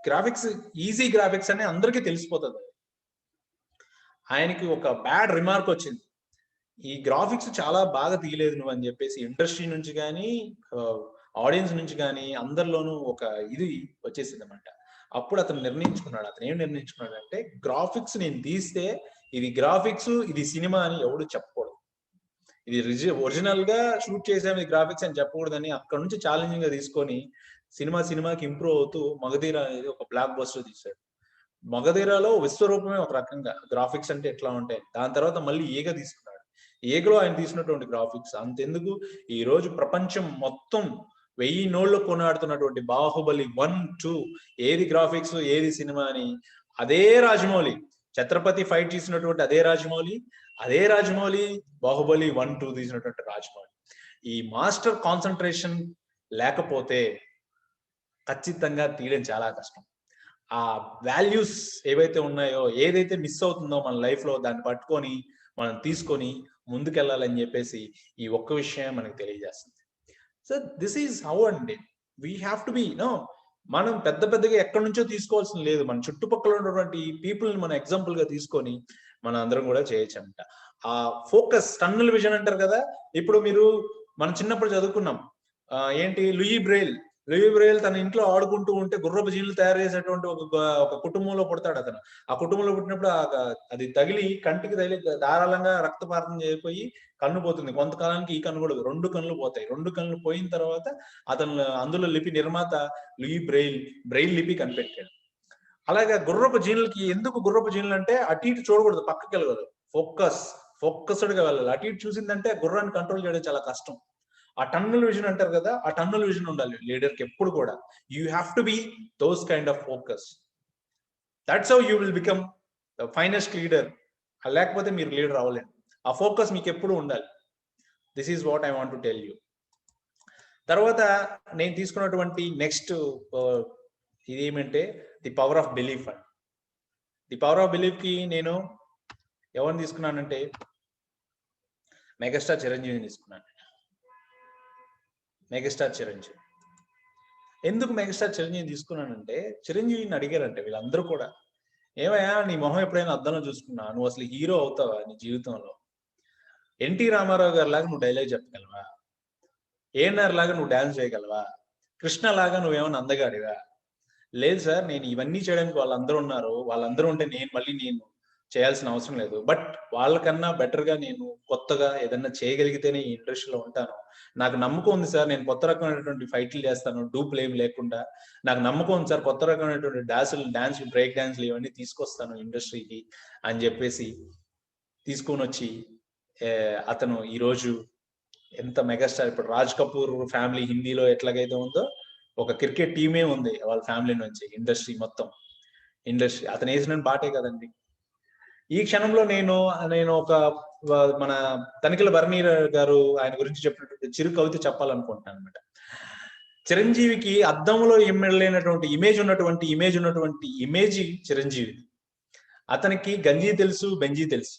Speaker 1: గ్రాఫిక్స్, ఈజీ గ్రాఫిక్స్ అని అందరికీ తెలిసిపోతుంది. ఆయనకి ఒక బ్యాడ్ రిమార్క్ వచ్చింది, ఈ గ్రాఫిక్స్ చాలా బాగా తీయలేదు నువ్వు అని చెప్పేసి. ఇండస్ట్రీ నుంచి కానీ, ఆడియన్స్ నుంచి కానీ, అందరిలోనూ ఒక ఇది వచ్చేసింది అనమాట. అప్పుడు అతను ఏం నిర్ణయించుకున్నాడు అంటే, గ్రాఫిక్స్ నేను తీస్తే ఇది గ్రాఫిక్స్, ఇది సినిమా అని ఎవడు చెప్పకూడదు, ఇది ఒరిజినల్ గా షూట్ చేసాము ఈ గ్రాఫిక్స్ అని చెప్పకూడదని అక్కడ నుంచి ఛాలెంజింగ్ గా తీసుకొని సినిమాకి ఇంప్రూవ్ అవుతూ మగధీర అనేది ఒక బ్లాక్ బస్టర్ తీశాడు. మగధీరలో విశ్వరూపమే ఒక రకంగా గ్రాఫిక్స్ అంటే ఎట్లా ఉంటాయి. దాని తర్వాత మళ్ళీ ఈగ తీసుకున్నాడు. ఈగలో ఆయన తీసినటువంటి గ్రాఫిక్స్ అంతెందుకు, ఈ రోజు ప్రపంచం మొత్తం 1000 నోళ్ళు కొనాడుతున్నటువంటి బాహుబలి 1, 2 ఏది గ్రాఫిక్స్ ఏది సినిమా అని అదే రాజమౌళి, ఛత్రపతి ఫైట్ చేసినటువంటి అదే రాజమౌళి బాహుబలి 1, 2 తీసినటువంటి రాజమౌళి. ఈ మాస్టర్ కాన్సన్ట్రేషన్ లేకపోతే ఖచ్చితంగా తీయడం చాలా కష్టం. ఆ వాల్యూస్ ఏవైతే ఉన్నాయో, ఏదైతే మిస్ అవుతుందో మన లైఫ్ లో, దాన్ని పట్టుకొని మనం తీసుకొని ముందుకెళ్ళాలని చెప్పేసి ఈ ఒక్క విషయం మనకు తెలియజేస్తుంది. సో దిస్ ఈజ్ హౌ అండి వీ హ్యావ్ టు బి. మనం పెద్దగా ఎక్కడి నుంచో తీసుకోవాల్సిన లేదు, మన చుట్టుపక్కల ఉన్నటువంటి పీపుల్ని మనం ఎగ్జాంపుల్ గా తీసుకొని మన అందరం కూడా చేయొచ్చు అంట. ఆ ఫోకస్, టన్నల్ విజన్ అంటారు కదా. ఇప్పుడు మీరు మనం చిన్నప్పుడు చదువుకున్నాం, ఏంటి లూయి బ్రెయిల్ తన ఇంట్లో ఆడుకుంటూ ఉంటే గుర్రపు జీన్లు తయారు చేసేటువంటి ఒక కుటుంబంలో పుడతాడు అతను. ఆ కుటుంబంలో పుట్టినప్పుడు అది తగిలి కంటికి తగిలి ధారాళంగా రక్తపాతం చేయపోయి కన్ను పోతుంది. కొంతకాలానికి ఈ కన్ను కూడా 2 కన్నులు పోతాయి. 2 కన్నులు పోయిన తర్వాత అతను అందులో లిపి నిర్మాత లూయి బ్రెయిల్ లిపి కనిపెట్టాడు. అలాగే ఎందుకు గుర్రపు జీన్లు అంటే అటు ఇటు చూడకూడదు, పక్కకి వెళ్ళకూడదు, ఫోకస్డ్ గా వెళ్ళాలి. అటు ఇటు చూసిందంటే గుర్రాన్ని కంట్రోల్ చేయడం చాలా కష్టం. ఆ టన్నల్ విజన్ అంటారు కదా, ఆ టన్నల్ విజన్ ఉండాలి లీడర్ కి ఎప్పుడు కూడా. You have to be those kind of focus. That's how you will become the finest leader. లేకపోతే మీరు లీడర్ అవ్వలేరు. ఆ ఫోకస్ మీకు ఎప్పుడు ఉండాలి. This is what I want to tell you. తర్వాత నేను తీసుకున్నటువంటి నెక్స్ట్ ఇదేమంటే ది పవర్ ఆఫ్ బిలీఫ్ అండి. ది పవర్ ఆఫ్ బిలీఫ్ కి నేను ఎవరిని తీసుకున్నానంటే మెగాస్టార్ చిరంజీవిని తీసుకున్నాను. మెగాస్టార్ చిరంజీవి. ఎందుకు మెగాస్టార్ చిరంజీవి తీసుకున్నానంటే, చిరంజీవిని అడిగారంటే వీళ్ళందరూ కూడా, ఏమయ్యా నీ మొహం ఎప్పుడైనా అద్దంలో చూసుకున్నా, నువ్వు అసలు హీరో అవుతావా నీ జీవితంలో? ఎన్టీ రామారావు గారి లాగా నువ్వు డైలాగ్ చెప్పగలవా? ఏఎన్ఆర్ లాగా నువ్వు డాన్స్ చేయగలవా? కృష్ణ లాగా నువ్వేమైనా అందగాడివా? లేదు సార్, నేను ఇవన్నీ చేయడానికి వాళ్ళందరూ ఉన్నారు, వాళ్ళందరూ ఉంటే నేను చేయాల్సిన అవసరం లేదు. బట్ వాళ్ళకన్నా బెటర్ గా నేను కొత్తగా ఏదన్నా చేయగలిగితేనే ఈ ఇండస్ట్రీలో ఉంటాను. నాకు నమ్మకం ఉంది సార్, నేను కొత్త రకమైనటువంటి ఫైట్లు చేస్తాను, డూప్లు ఏమి లేకుండా. నాకు నమ్మకం ఉంది సార్, కొత్త రకమైనటువంటి డాన్సులు బ్రేక్ డాన్సులు ఇవన్నీ తీసుకొస్తాను ఇండస్ట్రీకి అని చెప్పేసి తీసుకొని వచ్చి అతను ఈరోజు ఎంత మెగాస్టార్. ఇప్పుడు రాజ్ కపూర్ ఫ్యామిలీ హిందీలో ఎట్లాగైతే ఉందో, ఒక క్రికెట్ టీమే ఉంది వాళ్ళ ఫ్యామిలీ నుంచి. ఇండస్ట్రీ అతను వేసిన బాటే కదండి. ఈ క్షణంలో నేను ఒక మన తనిఖీల భరణి గారు ఆయన గురించి చెప్పినటువంటి చిరు కవిత చెప్పాలనుకుంటున్నాను అనమాట. చిరంజీవికి అద్దంలో ఎమ్మెల్యేనటువంటి ఇమేజ్ ఉన్నటువంటి ఇమేజ్ చిరంజీవి. అతనికి గంజీ తెలుసు, బెంజీ తెలుసు.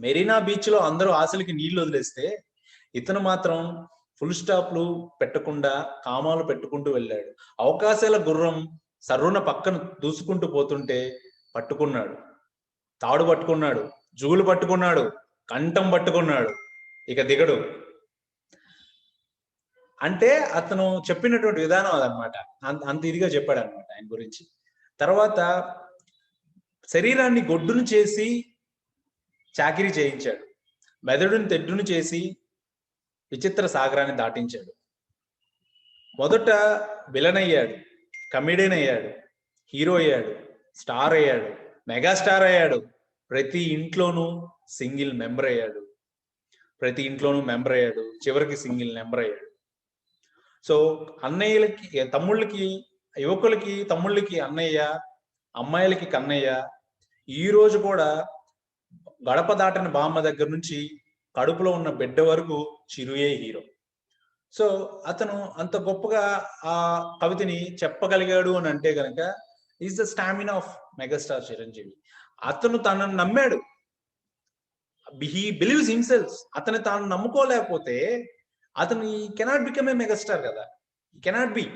Speaker 1: మెరీనా బీచ్ లో అందరూ ఆశలకి నీళ్లు వదిలేస్తే ఇతను మాత్రం ఫుల్ స్టాప్లు పెట్టకుండా కామాలు పెట్టుకుంటూ వెళ్ళాడు. అవకాశాల గుర్రం సర్రున పక్కన దూసుకుంటూ పోతుంటే పట్టుకున్నాడు, తాడు పట్టుకున్నాడు, జూలు పట్టుకున్నాడు, కంఠం పట్టుకున్నాడు, ఇక దిగడు. అంటే అతను చెప్పినటువంటి విధానం అదనమాట. అంత ఇదిగా చెప్పాడు అనమాట ఆయన గురించి. తర్వాత శరీరాన్ని గొడ్డును చేసి చాకిరీ చేయించాడు, మెదడుని తెడ్డును చేసి విచిత్ర సాగరాన్ని దాటించాడు. మొదట విలన్ అయ్యాడు, కమెడియన్ అయ్యాడు, హీరో అయ్యాడు, స్టార్ అయ్యాడు, మెగాస్టార్ అయ్యాడు. ప్రతి ఇంట్లోనూ సింగిల్ మెంబర్ అయ్యాడు, చివరికి సింగిల్ నెంబర్ అయ్యాడు. సో అన్నయ్యలకి తమ్ముళ్ళకి, యువకులకి తమ్ముళ్ళకి అన్నయ్య, అమ్మాయిలకి కన్నయ్య. ఈ రోజు కూడా గడప దాటిన బామ్మ దగ్గర నుంచి కడుపులో ఉన్న బిడ్డ వరకు చిరుయే హీరో. సో అతను అంత గొప్పగా ఆ కవితని చెప్పగలిగాడు అని అంటే గనక is the stamina of megastar Chiranjeevi. అతను తనను నమ్మాడు. He believes himself. అతను తాను నమ్ముకోలేకపోతే అతను కెనాట్ బికమ్ ఏ మెగాస్టార్ కదా, కెనాట్ బి.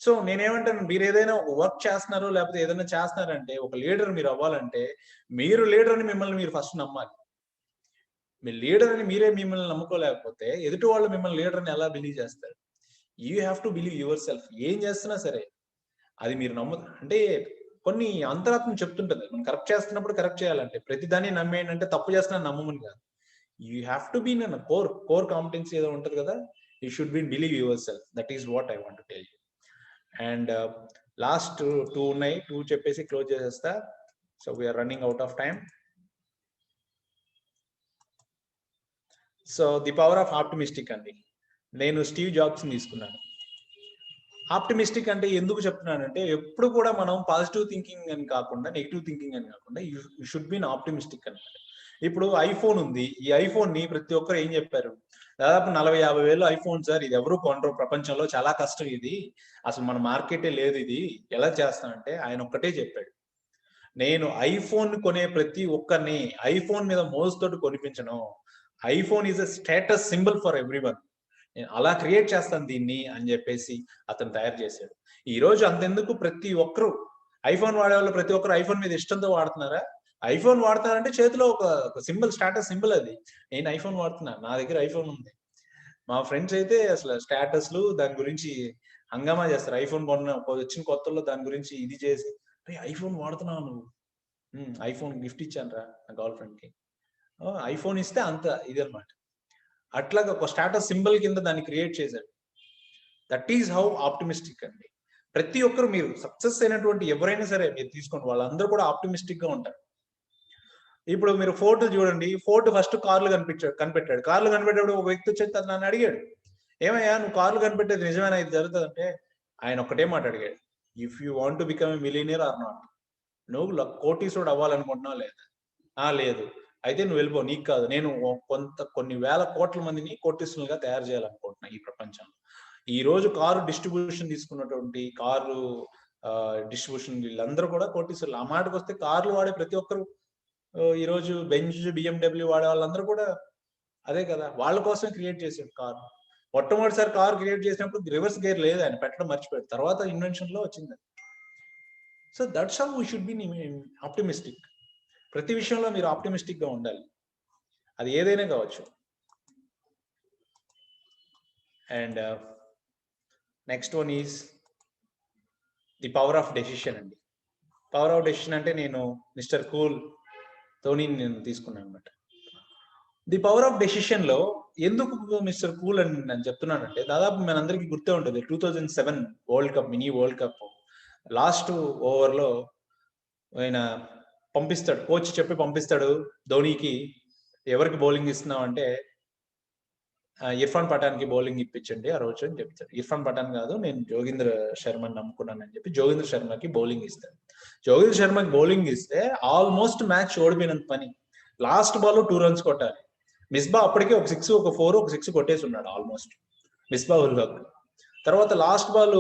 Speaker 1: సో నేనేమంటాను, మీరు ఏదైనా ఒక వర్క్ చేస్తున్నారు, లేకపోతే ఏదైనా చేస్తున్నారంటే, ఒక లీడర్ మీరు అవ్వాలంటే, మీరు లీడర్ అని మిమ్మల్ని మీరు ఫస్ట్ నమ్మాలి. మీ లీడర్ అని మిమ్మల్ని నమ్ముకోలేకపోతే ఎదుటి వాళ్ళు మిమ్మల్ని లీడర్ అని ఎలా బిలీవ్ చేస్తారు? You have to believe your self. ఏం చేస్తున్నా సరే అది మీరు అంటే కొన్ని అంతరాత్మ చెప్తుంటది, మనం కరెక్ట్ చేస్తున్నప్పుడు కరెక్ట్ చేయాలంటే, ప్రతిదాన్ని నమ్మేయండి, తప్పు చేస్తున్నా నమ్మమని కాదు. You have to be in core competency ఏదో ఉంటది కదా, you should be believe yourself. That is what I want to tell you. And last 2 ఉన్నాయి, 2 చెప్పేసి క్లోజ్ చేసేస్తా. So we're running out of time. So the power of optimistic అండి. నేను Steve jobs ని తీసుకున్నాను. ఆప్టిమిస్టిక్ అంటే ఎందుకు చెప్తున్నానంటే, ఎప్పుడు కూడా మనం పాజిటివ్ థింకింగ్ అని కాకుండా, నెగిటివ్ థింకింగ్ అని కాకుండా, యూ షుడ్ బి ఆప్టిమిస్టిక్ అనమాట. ఇప్పుడు ఐఫోన్ ఉంది, ఈ ఐఫోన్ ని ప్రతి ఒక్కరు ఏం చెప్పారు, దాదాపు 40-50 వేలు ఐఫోన్ సార్, ఇది ఎవరు కొనరు ప్రపంచంలో, చాలా కష్టం, ఇది అసలు మన మార్కెటే లేదు, ఇది ఎలా చేస్తానంటే ఆయన ఒక్కటే చెప్పాడు, నేను ఐఫోన్ కొనే ప్రతి ఒక్కరిని ఐఫోన్ మీద మోజుతోటి కొనిపించను. IPhone is a status symbol for everyone. నేను అలా క్రియేట్ చేస్తాను దీన్ని అని చెప్పేసి అతను తయారు చేశాడు. ఈ రోజు అంతెందుకు, ప్రతి ఒక్కరు ఐఫోన్ వాడే వాళ్ళు ప్రతి ఒక్కరు ఐఫోన్ మీద ఇష్టంతో వాడుతున్నారా? ఐఫోన్ వాడతానంటే చేతిలో ఒక సింబల్, స్టేటస్ సింబల్ అది. నేను ఐఫోన్ వాడుతున్నా, నా దగ్గర ఐఫోన్ ఉంది. మా ఫ్రెండ్స్ అయితే అసలు స్టేటస్లు దాని గురించి హంగామా చేస్తారు. ఐఫోన్ వచ్చిన కొత్తలో దాని గురించి ఇది చేసి, ఐఫోన్ వాడుతున్నావు నువ్వు, ఐఫోన్ గిఫ్ట్ ఇచ్చాను రా నా గర్ల్ ఫ్రెండ్ కి, ఐఫోన్ ఇస్తే అంత ఇది అనమాట. అట్లాగా ఒక స్టేటస్ సింబల్ కింద దాన్ని క్రియేట్ చేశాడు. దట్ ఈస్ హౌ ఆప్టిమిస్టిక్ అండి. ప్రతి ఒక్కరు, మీరు సక్సెస్ అయినటువంటి ఎవరైనా సరే మీరు తీసుకోండి, వాళ్ళందరూ కూడా ఆప్టిమిస్టిక్ గా ఉంటారు. ఇప్పుడు మీరు ఫోర్ట్ చూడండి, ఫోర్ట్ ఫస్ట్ కార్లు కనిపెట్టాడు. కార్లు కనిపెట్టేప్పుడు ఒక వ్యక్తి వచ్చి నన్ను అడిగాడు, ఏమయ్యా నువ్వు కార్లు కనిపెట్టేది నిజమేనా, ఇది జరుగుతుంది అంటే, ఆయన ఒక్కటే మాట అడిగాడు, if you want to become a millionaire or not, నువ్వు కోటీశ్వరుడు అవ్వాలనుకుంటున్నావు లేదా? లేదు, అయితే నువ్వు వెళ్ళిపో, నీకు కాదు, నేను కొన్ని వేల కోట్ల మందిని కోటీశ్వరులుగా తయారు చేయాలనుకుంటున్నా ఈ ప్రపంచంలో. ఈ రోజు కారు డిస్ట్రిబ్యూషన్ తీసుకున్నటువంటి కారు డిస్ట్రిబ్యూషన్ వీళ్ళందరూ కూడా కోటీశ్వరులు. ఆ మాటకు వస్తే కార్లు వాడే ప్రతి ఒక్కరు, ఈ రోజు బెంజ్, బిఎండబ్ల్యూ వాడే వాళ్ళందరూ కూడా అదే కదా, వాళ్ళ కోసం క్రియేట్ చేసాడు కారు. మొట్టమొదటిసారి కారు క్రియేట్ చేసినప్పుడు రివర్స్ గేర్ లేదు, ఆయన పెట్టడం మర్చిపోయాడు, తర్వాత ఇన్వెన్షన్ లో వచ్చింది. So that's how we should B optimistic. ప్రతి విషయంలో మీరు ఆప్టిమిస్టిక్ గా ఉండాలి, అది ఏదైనా కావచ్చు. And next one is the power of decision అండి. పవర్ ఆఫ్ డెసిషన్ అంటే నేను మిస్టర్ కూల్ తోని నేను తీసుకున్నాను అనమాట. ది పవర్ ఆఫ్ డెసిషన్ లో ఎందుకు మిస్టర్ కూల్ అని నేను చెప్తున్నానంటే, దాదాపు మనందరికీ గుర్తే ఉంటుంది 2007 world cup, mini world cup last over లో ఆయన పంపిస్తాడు, కోచ్ చెప్పి పంపిస్తాడు ధోనికి, ఎవరికి బౌలింగ్ ఇస్తున్నావు అంటే, ఇర్ఫాన్ పఠాన్కి బౌలింగ్ ఇప్పించండి ఆ రోజు అని చెప్తాడు. ఇర్ఫాన్ పఠాన్ కాదు, నేను జోగేంద్ర శర్మని నమ్ముకున్నాను అని చెప్పి జోగేంద్ర శర్మకి బౌలింగ్ ఇస్తాడు. జోగేంద్ర శర్మకి బౌలింగ్ ఇస్తే ఆల్మోస్ట్ మ్యాచ్ ఓడిపోయినంత పని. లాస్ట్ బాల్ 2 runs కొట్టాలి. మిస్బా అప్పటికే ఒక 6, ఒక 4, ఒక 6 కొట్టేసి ఉన్నాడు ఆల్మోస్ట్, మిస్బా ఉల్ హక్. తర్వాత లాస్ట్ బాల్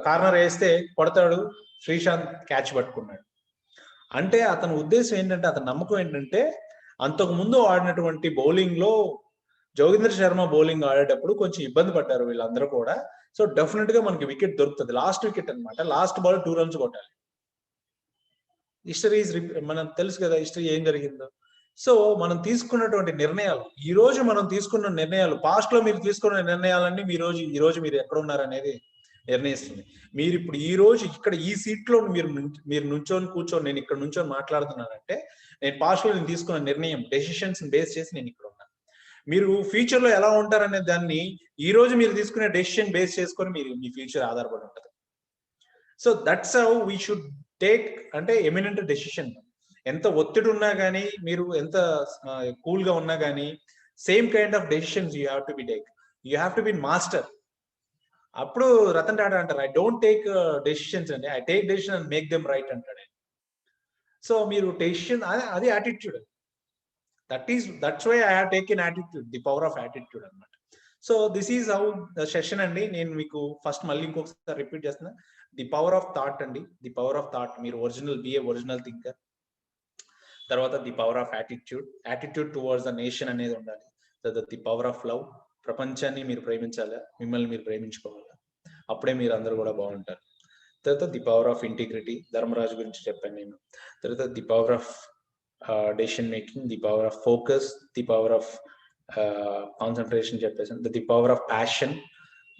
Speaker 1: కార్నర్ వేస్తే కొడతాడు, శ్రీశాంత్ క్యాచ్ పట్టుకున్నాడు. అంటే అతని ఉద్దేశం ఏంటంటే, అతని నమ్మకం ఏంటంటే, అంతకు ముందు ఆడినటువంటి బౌలింగ్ లో జోగేంద్ర శర్మ బౌలింగ్ ఆడేటప్పుడు కొంచెం ఇబ్బంది పడ్డారు వీళ్ళందరూ కూడా. సో డెఫినెట్ గా మనకి వికెట్ దొరుకుతుంది, లాస్ట్ వికెట్ అనమాట. లాస్ట్ బాల్ 2 runs కొట్టాలి. హిస్టరీ మనం తెలుసు కదా హిస్టరీ ఏం జరిగిందో. సో మనం తీసుకున్నటువంటి నిర్ణయాలు, ఈ రోజు మనం తీసుకున్న నిర్ణయాలు, పాస్ట్ లో మీరు తీసుకున్న నిర్ణయాలన్నీ ఈ రోజు మీరు ఎక్కడ ఉన్నారనేది నిర్ణయిస్తుంది. మీరు ఇప్పుడు ఈ రోజు ఇక్కడ ఈ సీట్ లో మీరు నుంచొని కూర్చొని, నేను ఇక్కడ నుంచొని మాట్లాడుతున్నానంటే, నేను పాస్ట్ లో నేను తీసుకున్న నిర్ణయం, డెసిషన్స్ బేస్ చేసి నేను ఇక్కడ ఉన్నాను. మీరు ఫ్యూచర్ లో ఎలా ఉంటారనే దాన్ని ఈ రోజు మీరు తీసుకునే డెసిషన్ బేస్ చేసుకొని మీ ఫ్యూచర్ ఆధారపడి ఉంటుంది. So that's how we should take, అంటే ఎమినెంట్ డెసిషన్. ఎంత ఒత్తిడి ఉన్నా కానీ, మీరు ఎంత కూల్ గా ఉన్నా కానీ, same kind of decisions you have to be take. You have to be master. అప్పుడు రతన్ టాటా అంటారు, ఐ డోంట్ టేక్ డెసిషన్స్ అండి, I take decision and make them right అంటాడు. సో మీరు డెసిషన్, అది attitude. That's why I have taken attitude, the power of attitude అన్నమాట. So this is how the session అండి. నేను మీకు ఫస్ట్ మళ్ళీ ఇంకొకసారి రిపీట్ చేస్తున్నా, ది పవర్ ఆఫ్ థాట్ అండి. ది పవర్ ఆఫ్ థాట్, మీరు ఒరిజినల్ థింకర్. తర్వాత the power of attitude towards the nation అనేది ఉండాలి. తర్వాత ది పవర్ ఆఫ్ లవ్, ప్రపంచాన్ని మీరు ప్రేమించాలా, మిమ్మల్ని మీరు ప్రేమించుకోవాలా, అప్పుడే మీరు అందరూ కూడా బాగుంటారు. తర్వాత the power of integrity, Dharmaraju గురించి చెప్పాను నేను. తర్వాత the power of decision making, the power of focus, the power of concentration చెప్పేసాను. The power of passion,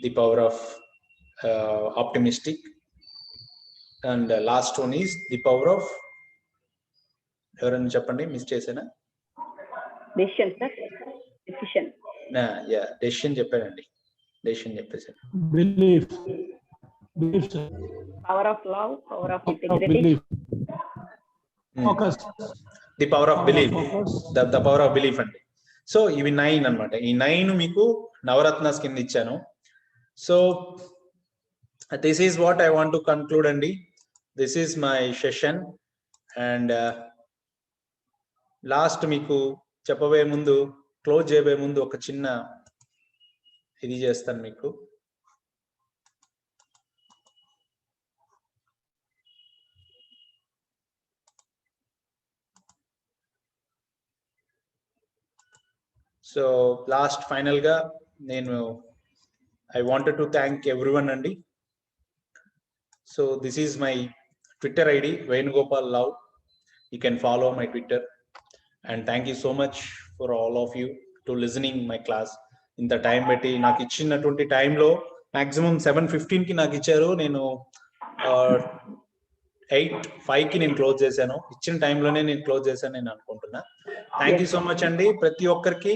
Speaker 1: the power of optimistic, and last one is the power of, ఎవరైనా చెప్పండి, miss చేసేనా?
Speaker 2: Decision sir, decision.
Speaker 1: Decision చెప్పానండి, decision చెప్పేసాను.
Speaker 2: Power of love, power of integrity,
Speaker 3: focus,
Speaker 1: the power of belief, the power of belief అండి. So ఇవి 9 అన్నమాట. ఈ 9 మీకు నవరత్నాస్ కింద ఇచ్చాను. So this is what I want to conclude అండి. This is my session. And last మీకు చెప్పబోయే ముందు, క్లోజ్ చేయబోయే ముందు ఒక చిన్న ఇది చేస్తాను మీకు. సో లాస్ట్ ఫైనల్ గా నేను I wanted to thank everyone అండి. So this is my Twitter ID, Venugopal love. You can follow my Twitter. And thank you so much for all of you to listening my class. ఇంత time పెట్టి నాకు ఇచ్చినటువంటి టైంలో maximum 7:15 కి నాకు ఇచ్చారు. నేను 8:05 కి నేను క్లోజ్ చేశాను. ఇచ్చిన టైంలోనే నేను క్లోజ్ చేశాను నేను అనుకుంటున్నా. థ్యాంక్ యూ సో మచ్ అండి ప్రతి ఒక్కరికి.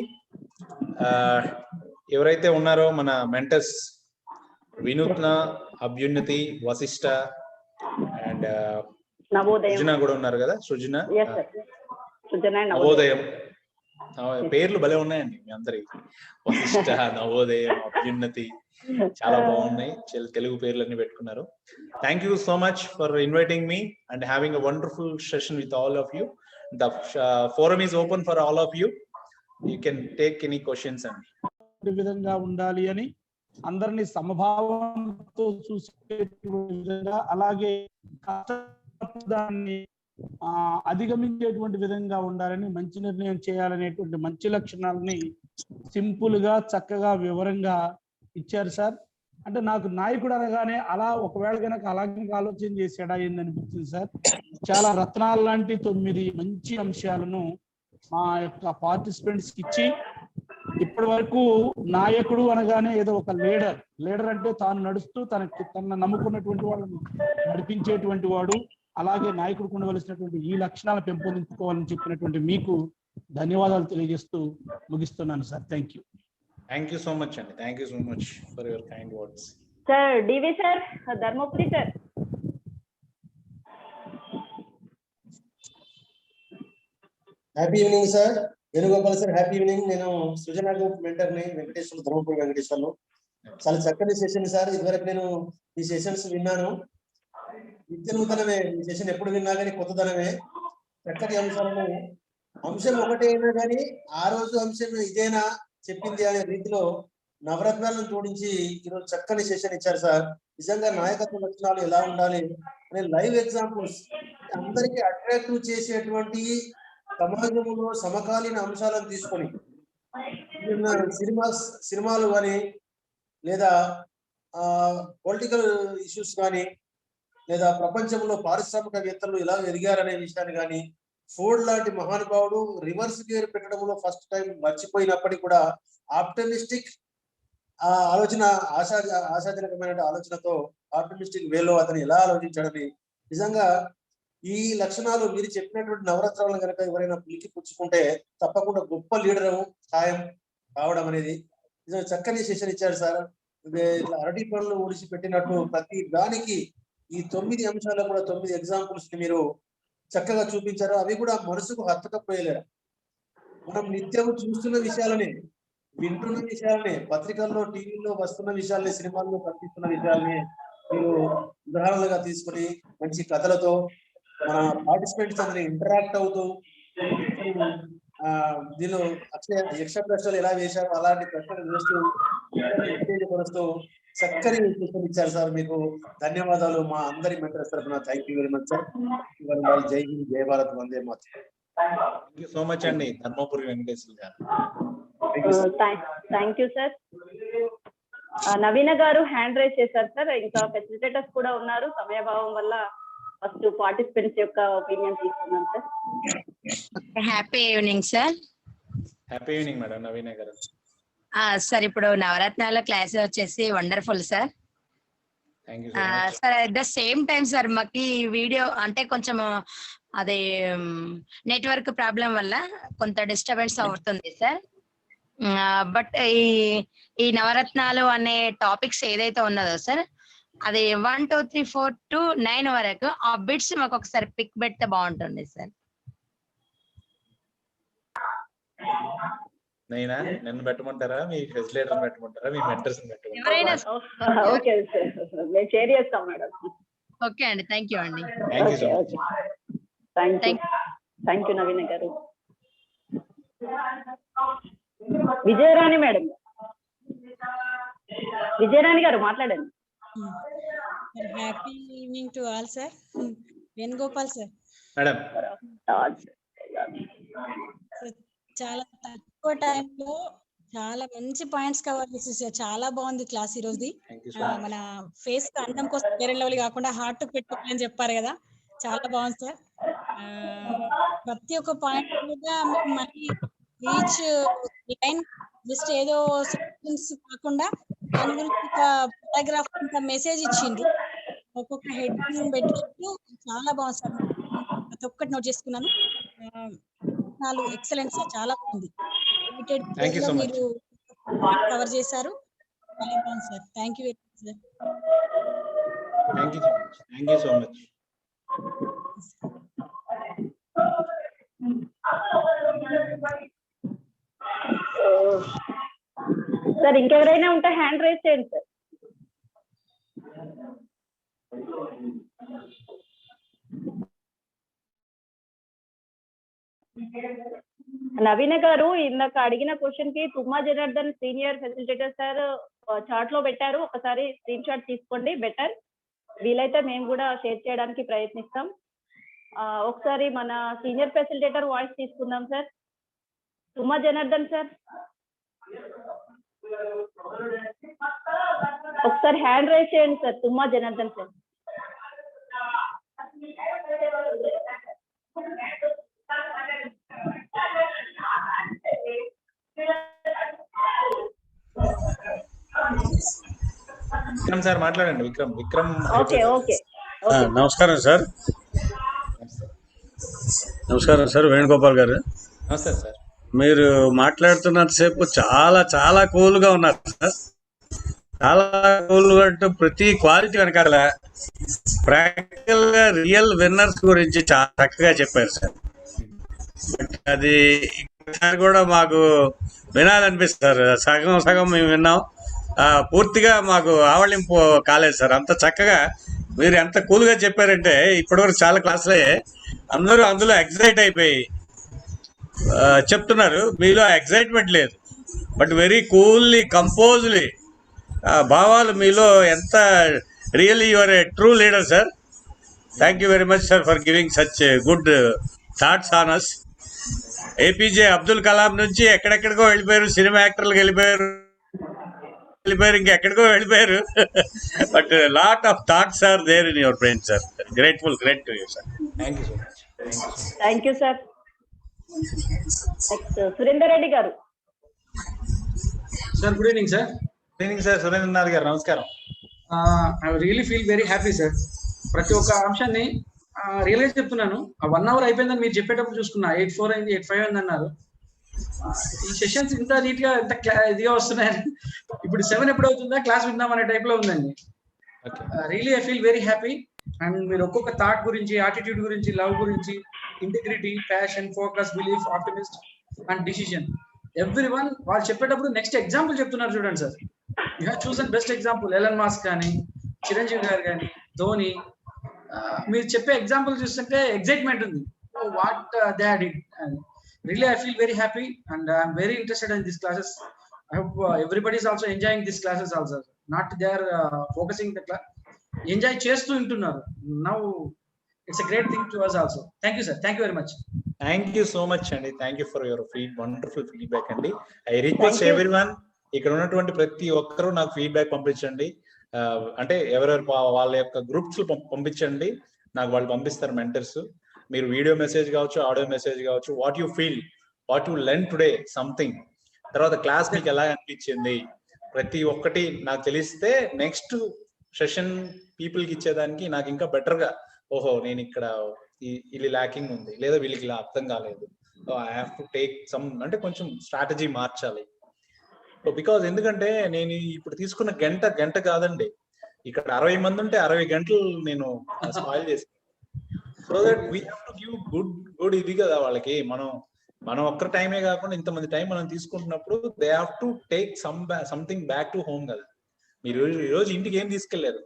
Speaker 1: ఎవరైతే ఉన్నారో మన మెంటర్స్ వినూత్న, అభ్యున్నతి, వశిష్ట అండ్ సృజన కూడా ఉన్నారు కదా. సృజన, నవోదయం, పేర్లు భలే ఉన్నాయండి మీ అందరికి. వశిష్ట, నవోదయం, అభ్యున్నతి చాలా బాగున్నాయి. తెలుగు పేర్లన్నీ పెట్టుకున్నారు. Thank you so much for inviting me and having a wonderful session with all of you. The forum is open for all of you. You can take any questions అండి.
Speaker 3: విధంగా ఉండాలి అని, అందరినీ సమభావంతో చూసే విధంగా, అలాగే కష్టాన్ని అధిగమించేటువంటి విధంగా ఉండాలని, మంచి నిర్ణయం చేయాలనేటువంటి మంచి లక్షణాలని సింపుల్ గా చక్కగా వివరంగా ఇచ్చారు సార్. అంటే నాకు నాయకుడు అనగానే అలా ఒకవేళ కనుక అలాగే ఆలోచన చేసాడా ఏందనిపించింది సార్. చాలా రత్నాలు లాంటి 9 మంచి అంశాలను మా యొక్క పార్టిసిపెంట్స్ ఇచ్చి, ఇప్పటి వరకు నాయకుడు అనగానే ఏదో ఒక లీడర్ అంటే తాను నడుస్తూ తన నమ్ముకున్నటువంటి వాళ్ళని నడిపించేటువంటి వాడు, అలాగే నాయకుడికి ఉండవలసినటువంటి ఈ లక్షణాలను పెంపొందించుకోవాలని చెప్పినటువంటి మీకు ధన్యవాదాలు తెలియజేస్తూ ముగిస్తున్నాను sir. Thank you.
Speaker 1: Thank you so much అండి. Thank you so much for your kind words.
Speaker 2: Sir DV sir, Dharmapuri sir.
Speaker 4: Happy evening sir. Venugopal sir, happy evening. నేను సృజన గ్రూప్ మెంటర్ని, వెంకటేశ్వర్లు, ధర్మపురి వెంకటేశ్వర్లు. చాలా చక్కని సెషన్ సార్. ఇదివరకు నేను ఈ సెషన్స్ విన్నాను. నిత్య నూతనమే ఈ సెషన్, ఎప్పుడు విన్నా కానీ కొత్తదనమే. చక్కటి అంశాలను, అంశం ఒకటే అయినా కానీ ఆ రోజు అంశం ఇదేనా చెప్పింది అనే రీతిలో నవరత్నాలను జోడించి ఈరోజు చక్కని సెషన్ ఇచ్చారు సార్. నిజంగా నాయకత్వ లక్షణాలు ఎలా ఉండాలి అనే లైవ్ ఎగ్జాంపుల్స్, అందరికీ అట్రాక్టివ్ చేసేటువంటి సమాజంలో సమకాలీన అంశాలను తీసుకొని సినిమాలు కానీ, లేదా పొలిటికల్ ఇష్యూస్ కానీ, లేదా ప్రపంచంలో పారిశ్రామికవేత్తలు ఎలా ఎదిగారనే విషయాన్ని కానీ, ఫోర్డ్ లాంటి మహానుభావుడు రివర్స్ గేర్ పెట్టడంలో ఫస్ట్ టైం మర్చిపోయినప్పటికీ కూడా ఆప్టమిస్టిక్ ఆలోచన, ఆశాజనకమైన ఆలోచనతో ఆప్టమిస్టిక్ వేలో అతను ఎలా ఆలోచించాడని, నిజంగా ఈ లక్షణాలు మీరు చెప్పినటువంటి నవరత్నాలను కనుక ఎవరైనా పులికి పుచ్చుకుంటే తప్పకుండా గొప్ప లీడర్ ఖాయం కావడం అనేది నిజంగా చక్కని సెషన్ ఇచ్చారు సార్. అరటి పనులు ఊడిసి పెట్టినట్టు ప్రతి దానికి ఈ 9 అంశాలు కూడా 9 ఎగ్జాంపుల్స్ ని మీరు చక్కగా చూపించారు. అవి కూడా మనసుకు హత్తుకపోయలేరు. మనం నిత్యం చూస్తున్న విషయాలనే, వింటున్న విషయాలనే, పత్రికల్లో, టీవీలో వస్తున్న విషయాలనే, సినిమాల్లో కనిపిస్తున్న విషయాలనే మీరు ఉదాహరణలుగా తీసుకుని మంచి కథలతో మన పార్టిసిపెంట్స్ అందరూ ఇంటరాక్ట్ అవుతూ, దీనిలో యక్ష ప్రశ్నలు ఎలా వేశారు అలాంటి ప్రశ్నలు వేస్తూ ఉత్తేజపరుస్తూ చక్కని సూచనలు ఇచ్చారు సార్. మీకు ధన్యవాదాలు మా అందరి మెంటర్స్ తరఫున. Thank you very much sir. జై హింద్, జై భారత్, వందే మాతరం.
Speaker 1: థ్యాంక్ యూ సో మచ్ అండి ధర్మపురి వెంకటేశ్వర గారు.
Speaker 2: Thank you sir. నవీన గారు హ్యాండ్ రైజ్ చేశారు సార్. ఇంకా ఫెసిలిటేటర్స్ కూడా ఉన్నారు. సమయభావం వల్ల ఫస్ట్ పార్టిసిపెంట్స్ యొక్క ఒపీనియన్ తీసుకున్నాం sir.
Speaker 5: Happy evening sir.
Speaker 1: Happy evening madam Naveena గారు.
Speaker 5: సార్ ఇప్పుడు నవరత్నాల క్లాస్ వచ్చేసి wonderful sir. Sir at the same time sir మాకు వీడియో అంటే కొంచెం అది నెట్వర్క్ ప్రాబ్లం వల్ల కొంత డిస్టర్బెన్స్ అవుతుంది సార్. బట్ ఈ నవరత్నాలు అనే టాపిక్స్ ఏదైతే ఉన్నదో సార్, అది 1, 2, 3, 4 to 9 వరకు ఆ బిట్స్ మాకు ఒకసారి పిక్ పెడితే బాగుంటుంది సార్.
Speaker 1: నేనా, నన్ను పెట్టమంటారా, మీ ఫెసిలిటేటర్ పెట్టమంటారా, మీ మెంటర్స్
Speaker 5: ఎవరైనా
Speaker 2: ఓకే సార్, నేను షేర్ చేస్తాం మేడం.
Speaker 5: ఓకే అండి, థ్యాంక్ యూ అండి.
Speaker 2: థ్యాంక్ యూ నవీన గారు. విజయరాణి మేడం, విజయరాణి గారు మాట్లాడండి.
Speaker 6: Happy evening to all sir. Venugopal sir
Speaker 1: madam.
Speaker 6: చాలా తక్కువ టైంలో చాలా మంచి పాయింట్స్ కవర్ చేసేసారు. చాలా బాగుంది క్లాస్ ఈ రోజుది. మన ఫేస్ కి అందం కోసం వేరే లెవెల్ కాకుండా హార్ట్ పెట్టుకోవాలని చెప్పారు కదా, చాలా బాగుంది సార్. ప్రతి ఒక్క పాయింట్ మీద మేము మళ్ళీ ఈచ్ లైన్ జస్ట్ ఏదో సెక్షన్స్ కాకుండా దాని గురించి ఒక పారాగ్రాఫ్ ఇంకా మెసేజ్ ఇచ్చిండ్రు, ఒక్కొక్క హెడ్డింగ్ పెట్టినట్టు చాలా బాగుంది సార్. ప్రతి ఒక్కటి నోట్ చేసుకున్నాను. ఎక్సలెంట్ సార్, చాలా బాగుంది. Limited
Speaker 1: Thank you so much.
Speaker 6: మీరు కవర్ చేశారు, చాలా బాగుంది sir. Thank you very much sir.
Speaker 1: Thank you so much.
Speaker 2: Sir ఇంకెవరైనా ఉంటే హ్యాండ్ రైజ్ చేయండి సార్. నవీన గారు ఇందాక అడిగిన క్వశ్చన్ కి Tumma Janardhan senior facilitator sir chart లో పెట్టారు, ఒకసారి స్క్రీన్ షాట్ తీసుకోండి. బెటర్ వీలైతే మేము కూడా షేర్ చేయడానికి ప్రయత్నిస్తాం. ఒకసారి మన సీనియర్ ఫెసిలిటేటర్ వాయిస్ తీసుకుందాం సార్. తుమ్మా జనార్దన్ సార్ ఒకసారి హ్యాండ్ రైజ్ చేయండి sir. Tumma Janardhan sir.
Speaker 1: Vikram sir మాట్లాడండి. విక్రమ్.
Speaker 2: Okay okay.
Speaker 7: నమస్కారం సార్. నమస్కారం సార్ వేణుగోపాల్ గారు.
Speaker 1: నమస్తే సార్.
Speaker 7: మీరు మాట్లాడుతున్నంతసేపు చాలా చాలా కూల్గా ఉన్నారు సార్. చాలా కూల్గా అంటే ప్రతి క్వాలిటీ వెనకాల ప్రాక్టికల్ గా రియల్ విన్నర్స్ గురించి చాలా చక్కగా చెప్పారు సార్. అది ఒకసారి కూడా మాకు వినాలనిపిస్తారు. సగం సగం మేము విన్నాం, పూర్తిగా మాకు ఆవళింపు కాలేదు సార్. అంత చక్కగా మీరు ఎంత కూల్గా చెప్పారంటే ఇప్పటివరకు చాలా క్లాసులు అందరూ అందులో ఎగ్జైట్ అయిపోయి చెప్తున్నారు. మీలో ఎగ్జైట్మెంట్ లేదు, బట్ వెరీ కూల్లీ కంపోజ్లీ భావాలు మీలో ఎంత really your a true leader sir. Thank you very much sir for giving such good thoughts on us. APJ Abdul Kalam నుంచి ఎక్కడెక్కడికో వెళ్ళిపోయారు, సినిమా యాక్టర్లకు వెళ్ళిపోయారు, ఇంకెక్కడికో వెళ్ళిపోయారు. But lot of thoughts are there in your brain sir. Great to you sir.
Speaker 1: Thank you so much.
Speaker 2: Thank you sir. Next Surender Reddy గారు.
Speaker 8: Sir good evening sir.
Speaker 1: Good evening sir. Surendranath గారు నమస్కారం.
Speaker 8: I really feel very happy sir. ప్రతి ఒక్క అంశాన్ని real గా చెప్తున్నాను. 1 hour అయిపోయిందని మీరు చెప్పేటప్పుడు చూసుకున్నా 8:04 అయింది, 8:05 అయింది అన్నారు. ఈ సెషన్స్ ఇంత నీట్ గా ఇంత ఇదిగా వస్తున్నాయని ఇప్పుడు 7 ఎప్పుడు అవుతుందా క్లాస్ విందాం అనే టైప్ లో ఉందండి. Really I feel very happy. And మీరు ఒక్కొక్క థాట్ గురించి, యాటిట్యూడ్ గురించి, లవ్ గురించి, integrity, passion, focus, belief, optimist and decision, everyone వాళ్ళు చెప్పేటప్పుడు నెక్స్ట్ ఎగ్జాంపుల్ చెప్తున్నారు చూడండి sir. You have chosen best example. Elon Musk కానీ, చిరంజీవి గారు కానీ, ధోని. మీరు చెప్పే ఎగ్జాంపుల్ చూస్తుంటే ఎగ్జైట్మెంట్ ఉంది. What they had it. Really, I feel very happy and I'm very interested in these classes. I hope everybody is also enjoying these classes also. Not they are focusing the class. Enjoy chestu untunnaru. Now it's a great thing to us also. Thank you sir. Thank you very much.
Speaker 1: Thank you so much Andy. Thank you for your wonderful feedback Andy. I request everyone ఇక్కడ ఉన్నటువంటి ప్రతి ఒక్కరూ నాకు feedback పంపించండి. అంటే ఎవరెవరు వాళ్ళ యొక్క గ్రూప్స్ పంపించండి, నాకు వాళ్ళు పంపిస్తారు మెంటర్స్. మీరు వీడియో మెసేజ్ కావచ్చు, ఆడియో మెసేజ్ కావచ్చు, what you feel, what you learn today something, తర్వాత క్లాస్ మీకు ఎలా అనిపించింది, ప్రతి ఒక్కటి నాకు తెలిస్తే నెక్స్ట్ సెషన్ పీపుల్ కి ఇచ్చేదానికి నాకు ఇంకా బెటర్ గా, ఓహో నేను ఇక్కడ ఇది ల్యాకింగ్ ఉంది, లేదా వీళ్ళకి ఇలా అర్థం కాలేదు, I have to take some, అంటే కొంచెం స్ట్రాటజీ మార్చాలి. బికాజ్ ఎందుకంటే నేను ఇప్పుడు తీసుకున్న గంట కాదండి, ఇక్కడ 60 మంది ఉంటే 60 గంటలు నేను స్పాయిల్ చేసి, so that we have to give good ఇది కదా వాళ్ళకి. మనం ఒక్క టైమే కాకుండా ఇంతమంది టైం మనం తీసుకుంటున్నప్పుడు they have to take something back to home కదా. మీరు ఈరోజు ఇంటికి ఏం తీసుకెళ్లారు?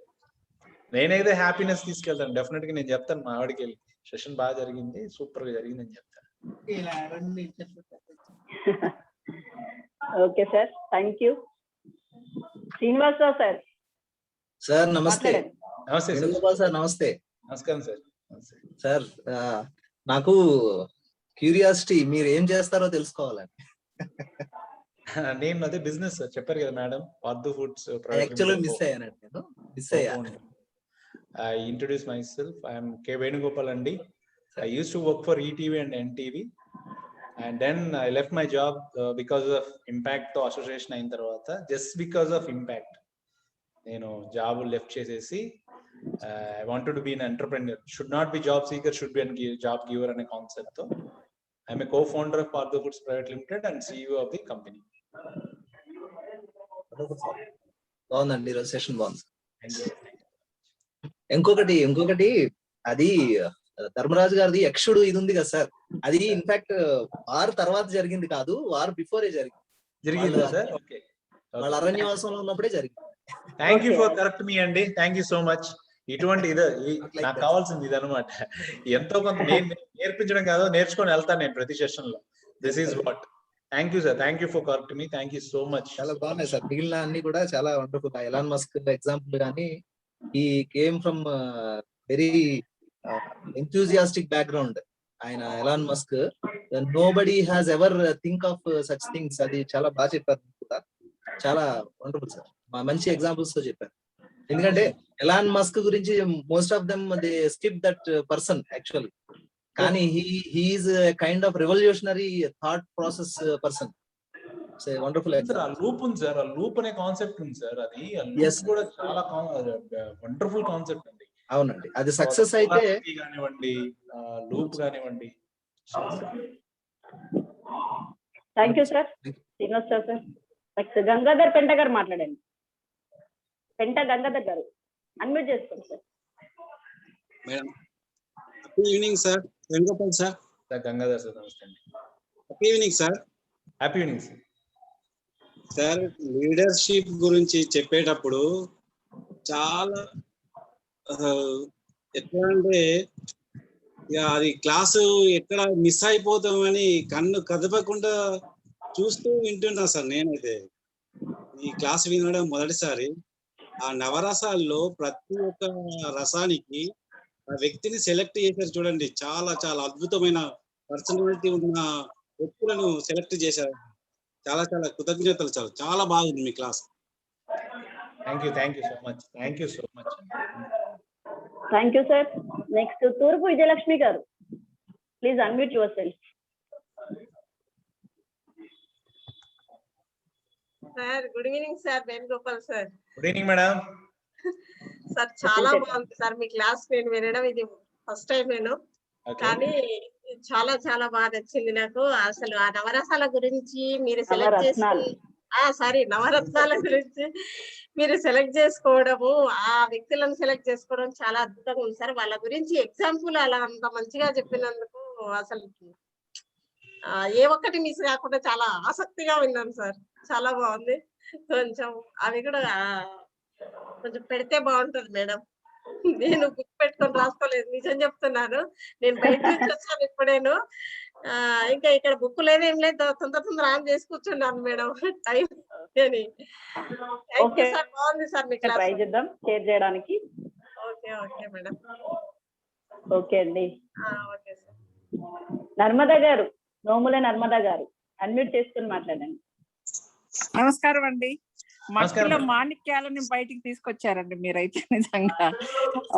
Speaker 1: నేనైతే హ్యాపీనెస్ తీసుకెళ్తాను డెఫినెట్ గా. నేను చెప్తాను మా ఆవిడకి వెళ్ళి, సెషన్ బాగా జరిగింది, సూపర్ గా జరిగింది అని చెప్తాను.
Speaker 2: Okay sir, thank you. Srinivasarao sir.
Speaker 9: Sir నమస్తే.
Speaker 1: నమస్తే
Speaker 9: సార్. నమస్తే.
Speaker 1: నమస్కారం సార్.
Speaker 9: సార్ నాకు క్యూరియాసిటీ, మీరు ఏం చేస్తారో తెలుసుకోవాలని.
Speaker 1: నేను అదే బిజినెస్ చెప్పారు కదా madam, Partha foods.
Speaker 9: Actually miss అయ్యానండి, నేను మిస్ అయ్యాను.
Speaker 1: I introduce myself. I am K. Venugopal Andi I used to work for ETV and NTV, and then I left my job because of impact తో association అయిన తర్వాత, just because of impact నేను job left చేసేసి I wanted to be an entrepreneur, should not be job seeker, should be a job giver అనే concept తో I'm a co-founder of Partha Foods Private Limited and CEO of the company.
Speaker 9: బాగుందండి, ఈరోజు session బాగుంది.
Speaker 1: Thank you.
Speaker 9: ఇంకొకటి అది ధర్మరాజు గారిది యక్షుడు ఇది ఉంది కదా సార్, అది ఇన్ఫాక్ట్ వార్ తర్వాత జరిగింది కాదు, వార్ బిఫోరే
Speaker 1: జరిగింది సార్. ఓకే,
Speaker 9: వాళ్ళ అరణ్యవాసంలో ఉన్నప్పుడే జరిగింది.
Speaker 1: థ్యాంక్ యూ ఫర్ కరెక్ట్ మీ అండి, థ్యాంక్ యూ సో మచ్. ఇటువంటి నాకు కావాల్సింది ఇది అనమాట. ఎంతో కొంత నేను నేర్పించడం కాదు, నేర్చుకొని వెళ్తాను నేను ప్రతి సెషన్ లో. This is what. Thank you sir, thank you for correct me, thank you so much.
Speaker 9: చాలా బాగున్నాయి సార్, మిగిలిన అన్ని కూడా చాలా వండర్ఫుల్. ఎలాన్ మస్క్ ఎగ్జాంపుల్ కానీ, ఈ came from very enthusiastic background. ఆయన Elon Musk, nobody has ever think of such things. అది చాలా బాగా చెప్పారు కూడా, చాలా వండర్ఫుల్ సార్. మంచి ఎగ్జాంపుల్స్ తో చెప్పారు. ఎందుకంటే ఎలాన్ మస్క్ గురించి most of them they skip that person actually, కానీ he is kind of revolutionary thought process person. Wonderful.
Speaker 1: ఆ లూప్ ఉంది సార్, ఆ లూప్ అనే కాన్సెప్ట్ ఉంది సార్, అది కూడా చాలా వండర్ఫుల్ కాన్సెప్ట్ అండి.
Speaker 9: అవునండి, అది సక్సెస్ అయితే
Speaker 1: కానివ్వండి, లూప్ కానివ్వండి.
Speaker 2: Thank you sir. Srinivas sir. Next Gangadhar పెంట గారు మాట్లాడండి. పెంట గంగాధర్ గారు అన్మ్యూట్ చేసుకోండి sir.
Speaker 10: Madam, happy evening sir. Venugopal sir.
Speaker 1: Gangadhar sir నమస్తే అండి.
Speaker 10: Happy evening sir.
Speaker 1: Happy evening sir.
Speaker 10: Sir, leadership గురించి చెప్పేటప్పుడు చాలా ఎట్లా అంటే ఇక అది క్లాసు ఎక్కడ మిస్ అయిపోతామని కన్ను కదపకుండా చూస్తూ వింటున్నా సార్. నేనైతే ఈ క్లాస్ వినడం మొదటిసారి. ఆ నవరసాల్లో ప్రతి ఒక్క రసానికి ఆ వ్యక్తిని సెలెక్ట్ చేశారు చూడండి. చాలా చాలా అద్భుతమైన పర్సనాలిటీ ఉన్న వ్యక్తులను సెలెక్ట్ చేశారు. చాలా చాలా కృతజ్ఞతలు సార్, చాలా బాగుంది మీ క్లాస్.
Speaker 1: Thank you so much. Thank you so much.
Speaker 2: Thank you sir. Next Thurpu Vijayalakshmi garu, please unmute yourself.
Speaker 11: Sir good evening sir. Venugopal sir.
Speaker 1: Good evening madam.
Speaker 11: Sir చాలా బాగుంది సార్ మీ క్లాస్. నేను వినడం ఇది ఫస్ట్ టైం నేను, కానీ చాలా చాలా బాగా నచ్చింది నాకు. అసలు ఆ నవరసాల గురించి మీరు సెలెక్ట్ చేసి నవరత్నాల గురించి మీరు సెలెక్ట్ చేసుకోవడము, ఆ వ్యక్తులను సెలెక్ట్ చేసుకోవడం చాలా అద్భుతంగా ఉంది సార్. వాళ్ళ గురించి ఎగ్జాంపుల్ అలా అంత మంచిగా చెప్పినందుకు అసలు ఏ ఒక్కటి మిస్ కాకుండా చాలా ఆసక్తిగా విన్నాను సార్. చాలా బాగుంది. కొంచెం అవి కూడా కొంచెం పెడితే బాగుంటుంది మేడం. నేను బుక్ పెట్టుకొని రాసుకోలేదు, నిజం చెప్తున్నాను. నేను బయట నుంచి వచ్చాను ఇప్పుడేను. ఇంకా ఇక్కడ బుక్ లేదేం లేదు, తొందర ఆన్ చేసి కూర్చున్నాను మేడం టైం అని. సార్ బాగుంది సార్ మీ క్లాస్.
Speaker 2: ట్రై చేద్దాం షేర్ చేయడానికి.
Speaker 11: Okay madam.
Speaker 2: ఓకే అండి.
Speaker 11: Okay sir.
Speaker 2: నర్మదా గారు, నోముల నర్మదా గారు అన్మ్యూట్ చేసుకుని మాట్లాడండి.
Speaker 12: నమస్కారం అండి. మట్టిలో మాణిక్యాలని బయటికి తీసుకొచ్చారండి మీరైతే. నిజంగా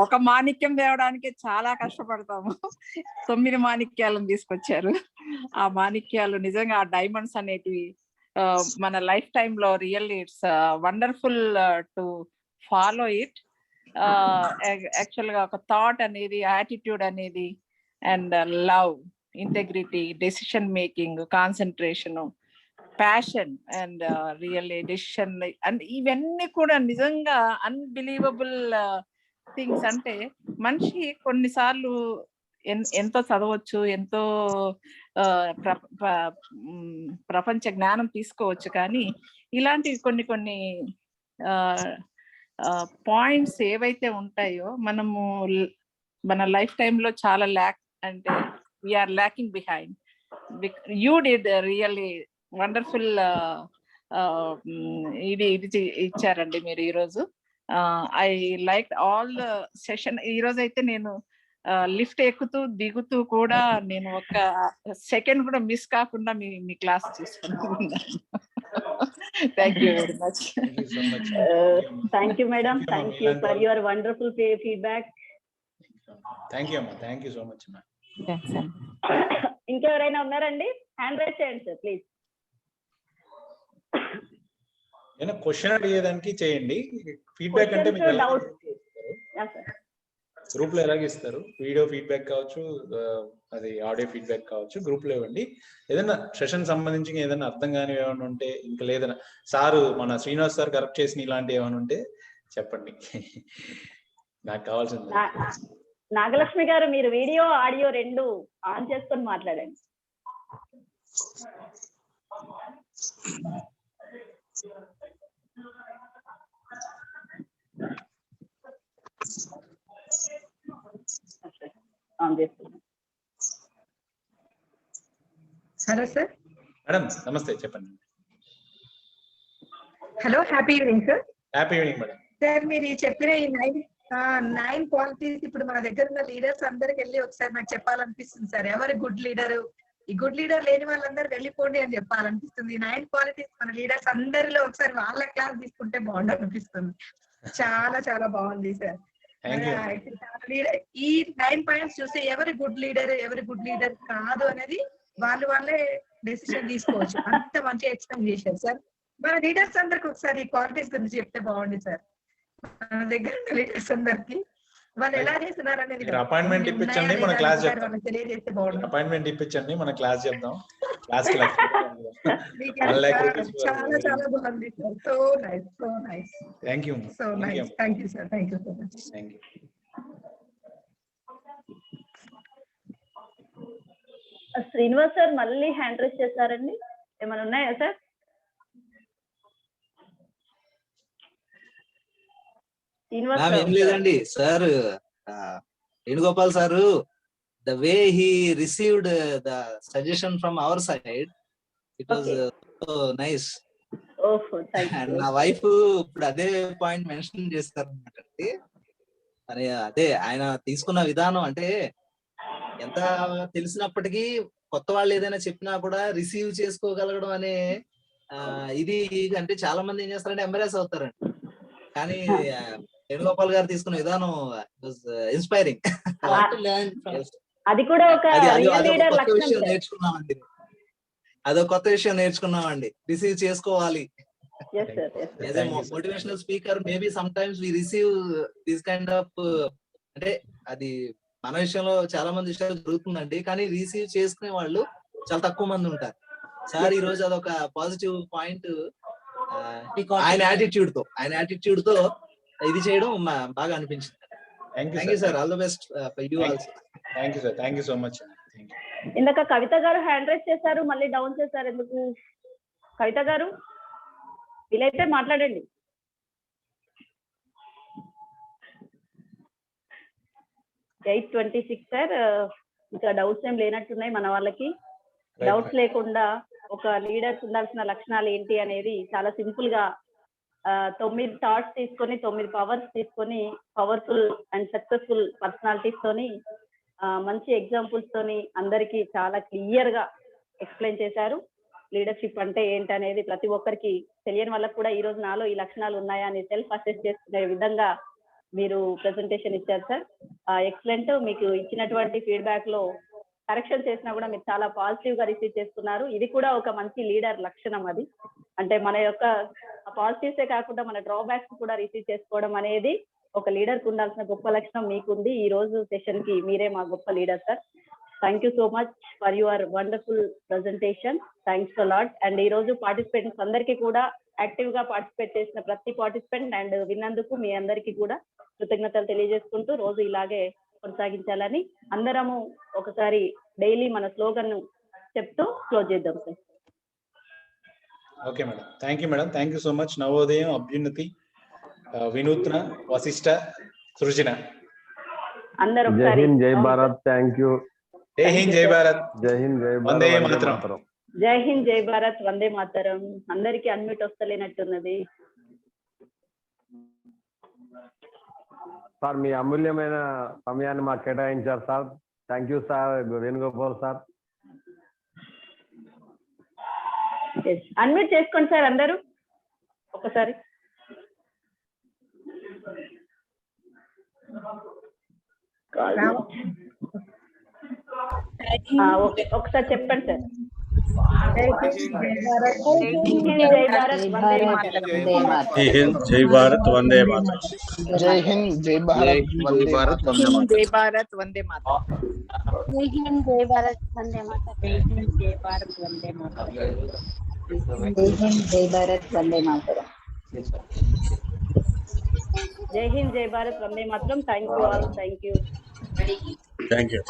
Speaker 12: ఒక మాణిక్యం తేవడానికి చాలా కష్టపడతాము, 9 మాణిక్యాలను తీసుకొచ్చారు. ఆ మాణిక్యాలు నిజంగా ఆ డైమండ్స్ అనేటివి మన లైఫ్ టైమ్ లో really it's wonderful to follow it. Actual గా ఒక థాట్ అనేది, యాటిట్యూడ్ అనేది, and love, integrity, decision making, concentration, passion and really decision, and ఇవన్నీ కూడా నిజంగా అన్బిలీవబుల్ థింగ్స్. అంటే మనిషి కొన్నిసార్లు ఎంతో చదవచ్చు, ఎంతో ప్రపంచ జ్ఞానం తీసుకోవచ్చు, కానీ ఇలాంటివి కొన్ని పాయింట్స్ ఏవైతే ఉంటాయో మనము మన లైఫ్ టైంలో చాలా అంటే we're lacking behind. You did really wonderful ఇది ఇచ్చారండి మీరు ఈరోజు. I like all the session. ఈరోజు అయితే నేను లిఫ్ట్ ఎక్కుతూ దిగుతూ కూడా నేను ఒక సెకండ్ కూడా మిస్ కాకుండా మీ క్లాస్ చూసుకున్నాను. Thank you very much.
Speaker 2: Thank you madam. Thank you for your wonderful feedback.
Speaker 1: Thank you అమ్మా. థ్యాంక్ యూ సో మచ్ అమ్మా.
Speaker 12: థ్యాంక్స్ అండి.
Speaker 2: ఇంకెవరైనా ఉన్నారండి? హ్యాండ్ రైజ్ చేయండి సార్ ప్లీజ్.
Speaker 1: ఏదైనా క్వశ్చన్ అడిగేదానికి చేయండి. ఫీడ్బ్యాక్ అంటే మీకు
Speaker 2: డౌట్
Speaker 1: గ్రూప్ లో ఎలాగ ఇస్తారు? వీడియో ఫీడ్బ్యాక్ కావచ్చు, అది ఆడియో ఫీడ్బ్యాక్ కావచ్చు, గ్రూప్ లో ఇవ్వండి. ఏదైనా సెషన్ సంబంధించి ఏదైనా అర్థం కాని ఏమైనా ఉంటే, ఇంకా లేదన్నా సారు మన శ్రీనివాస్ సార్ కరెక్ట్ చేసిన ఇలాంటివి ఏమైనా ఉంటే చెప్పండి. నాకు కావాల్సింది.
Speaker 2: నాగలక్ష్మి గారు, మీరు వీడియో ఆడియో రెండు ఆన్ చేసుకొని మాట్లాడండి.
Speaker 13: Hello sir.
Speaker 1: మేడం నమస్తే, చెప్పండి.
Speaker 13: Hello, happy evening sir.
Speaker 1: Happy evening madam.
Speaker 13: Sir, మీరు చెప్పిన ఈ 9 క్వాలిటీస్ ఇప్పుడు మన దగ్గర ఉన్న లీడర్స్ అందరికి వెళ్ళి ఒకసారి నాకు చెప్పాలనిపిస్తుంది సార్. ఎవరు గుడ్ లీడరు, ఈ గుడ్ లీడర్ లేని వాళ్ళందరూ వెళ్ళిపోండి అని చెప్పాలనిపిస్తుంది. ఈ 9 క్వాలిటీస్ మన లీడర్స్ అందరిలో ఒకసారి వాళ్ళ క్లాస్ తీసుకుంటే బాగుండనిపిస్తుంది. చాలా చాలా బాగుంది సార్. ఈ 9 పాయింట్స్ చూసి ఎవరి గుడ్ లీడర్ ఎవరి గుడ్ లీడర్ కాదు అనేది వాళ్ళే డెసిషన్ తీసుకోవచ్చు. అంత మంచిగా ఎక్స్ప్లెయిన్ చేశారు సార్. మన లీడర్స్ అందరికి ఒకసారి ఈ క్వాలిటీస్ గురించి చెప్తే బాగుంది సార్. మన దగ్గర ఉన్న లీడర్స్ అందరికి వాళ్ళు ఎలా చేస్తున్నారు అనేది
Speaker 1: అపాయింట్మెంట్ ఇప్పించండి, మన క్లాస్ చెప్తాం.
Speaker 13: తెలియజేస్తే బాగుంటుంది.
Speaker 1: అపాయింట్మెంట్ ఇప్పించండి, మన క్లాస్ చెప్దాం. క్లాస్ కి
Speaker 13: చాలా చాలా బాగుంది sir. So nice, so nice.
Speaker 1: Thank you.
Speaker 13: So nice. Thank you sir. Thank you so much.
Speaker 1: Thank you.
Speaker 2: Srinivas sir మళ్ళీ హ్యాండ్ రైజ్ చేస్తారండి. ఏమైనా ఉన్నాయా సార్?
Speaker 9: ఏం లేదండి sir. Venugopal sir, the way he received the suggestion from our side, it was so nice. And నా wife ఇప్పుడు అదే point mention చేస్తారు అనమాట అండి. అదే ఆయన తీసుకున్న విధానం అంటే ఎంత తెలిసినప్పటికీ కొత్త వాళ్ళు ఏదైనా చెప్పినా కూడా రిసీవ్ చేసుకోగలగడం అనే ఇది అంటే చాలా మంది ఏం చేస్తారంటే ఎంబరాస్ అవుతారండి. కానీ వేణుగోపాల్ గారు తీసుకున్న విధానం ఇన్స్పైరింగ్.
Speaker 2: అది కూడా ఒక
Speaker 9: కొత్త విషయం నేర్చుకున్నామండి. అదో కొత్త విషయం నేర్చుకున్నామండి. రిసీవ్ చేసుకోవాలి. Motivational speaker maybe sometimes we receive this kind of, అంటే అది మన విషయంలో చాలా మంది విషయాలు జరుగుతుందండి. కానీ రిసీవ్ చేసుకునే వాళ్ళు చాలా తక్కువ మంది ఉంటారు. సార్ ఈ రోజు అదొక పాజిటివ్ పాయింట్. ఆయన యాటిట్యూడ్ తో ఇది చేయడం బాగా అనిపించింది. Thank you sir. All the best for you also.
Speaker 1: Thank you sir. Thank you so much.
Speaker 2: ఇందాక కవిత గారు హ్యాండ్ రైజ్ చేశారు, మళ్ళీ డౌన్ చేశారు ఎందుకు? కవిత గారు వీలైతే మాట్లాడండి. Eight 26 sir. ఇంకా డౌట్స్ ఏం లేనట్టున్నాయి మన వాళ్ళకి. డౌట్స్ లేకుండా ఒక లీడర్స్ ఉండాల్సిన లక్షణాలు ఏంటి అనేది చాలా సింపుల్ గా 9 థాట్స్ తీసుకొని 9 పవర్స్ తీసుకొని పవర్ఫుల్ అండ్ సక్సెస్ఫుల్ పర్సనాలిటీస్ తోని మంచి ఎగ్జాంపుల్స్ తోని అందరికి చాలా క్లియర్ గా ఎక్స్ప్లెయిన్ చేశారు. లీడర్షిప్ అంటే ఏంటనేది ప్రతి ఒక్కరికి తెలియని వాళ్ళకి కూడా ఈ రోజు నాలో ఈ లక్షణాలు ఉన్నాయా అని సెల్ఫ్ అసెస్ చేసుకునే విధంగా మీరు ప్రెజెంటేషన్ ఇచ్చారు సార్. ఎక్సలెంట్. మీకు ఇచ్చినటువంటి ఫీడ్బ్యాక్ లో కరెక్షన్ చేసినా కూడా మీరు చాలా పాజిటివ్ గా రిసీవ్ చేస్తున్నారు. ఇది కూడా ఒక మంచి లీడర్ లక్షణం. అది అంటే మన యొక్క పాజిటివ్సే కాకుండా మన డ్రాబ్యాక్స్ కూడా రిసీవ్ చేసుకోవడం అనేది ఒక లీడర్ కు ఉండాల్సిన గొప్ప లక్షణం మీకుంది. ఈ రోజు సెషన్ కి మీరే మా గొప్ప leader sir. Thank you so much for your wonderful presentation. Thanks a lot. And ఈ రోజు పార్టిసిపెంట్స్ అందరికీ కూడా యాక్టివ్ గా పార్టిసిపేట్ చేసిన ప్రతి పార్టిసిపెంట్ అండ్ విన్నందుకు మీ అందరికీ కూడా కృతజ్ఞతలు తెలియజేసుకుంటూ రోజు ఇలాగే కొనసాగించాలని అందరము ఒకసారి డైలీ మన స్లోగన్ చెప్తూ క్లోజ్ చేద్దాం sir.
Speaker 1: Okay madam. Thank you madam. Thank you so much. నవోదయం, అభ్యున్నతి, వినూత్న, వశిష్ట, సృజన అందరూ
Speaker 14: జై హింద్, జై భారత్. Thank you.
Speaker 1: జై హింద్, జై భారత్.
Speaker 14: జై హింద్, జై భారత్.
Speaker 1: వందే మాతరం.
Speaker 2: జై హింద్, జై భారత్, వందే మాతరం. అందరికి అన్మ్యూట్ వస్తలేనట్టున్నది
Speaker 14: సార్. మీ అమూల్యమైన సమయాన్ని మాకు కేటాయించారు sir. Thank you sir Venugopal sir.
Speaker 2: Unmute చేసుకోండి సార్ అందరూ ఒకసారి. ఓకే, ఒకసారి చెప్పండి సార్.
Speaker 7: జై హింద్, జై భారత్, వందే మాతరం.
Speaker 15: జై హింద్, జై భారత్, వందే మాతరం.
Speaker 12: జై భారత్, వందే మాతరం.
Speaker 16: జై హింద్, జై భారత్, వందే మాతరం.
Speaker 5: జై హింద్, జై భారత్, వందే మాతరం.
Speaker 16: జై హింద్, జై భారత్, వందే మాతరం.
Speaker 2: జై హింద్, జై భారత్, వందే మాతరం. Thank you all, thank you.
Speaker 7: Thank you.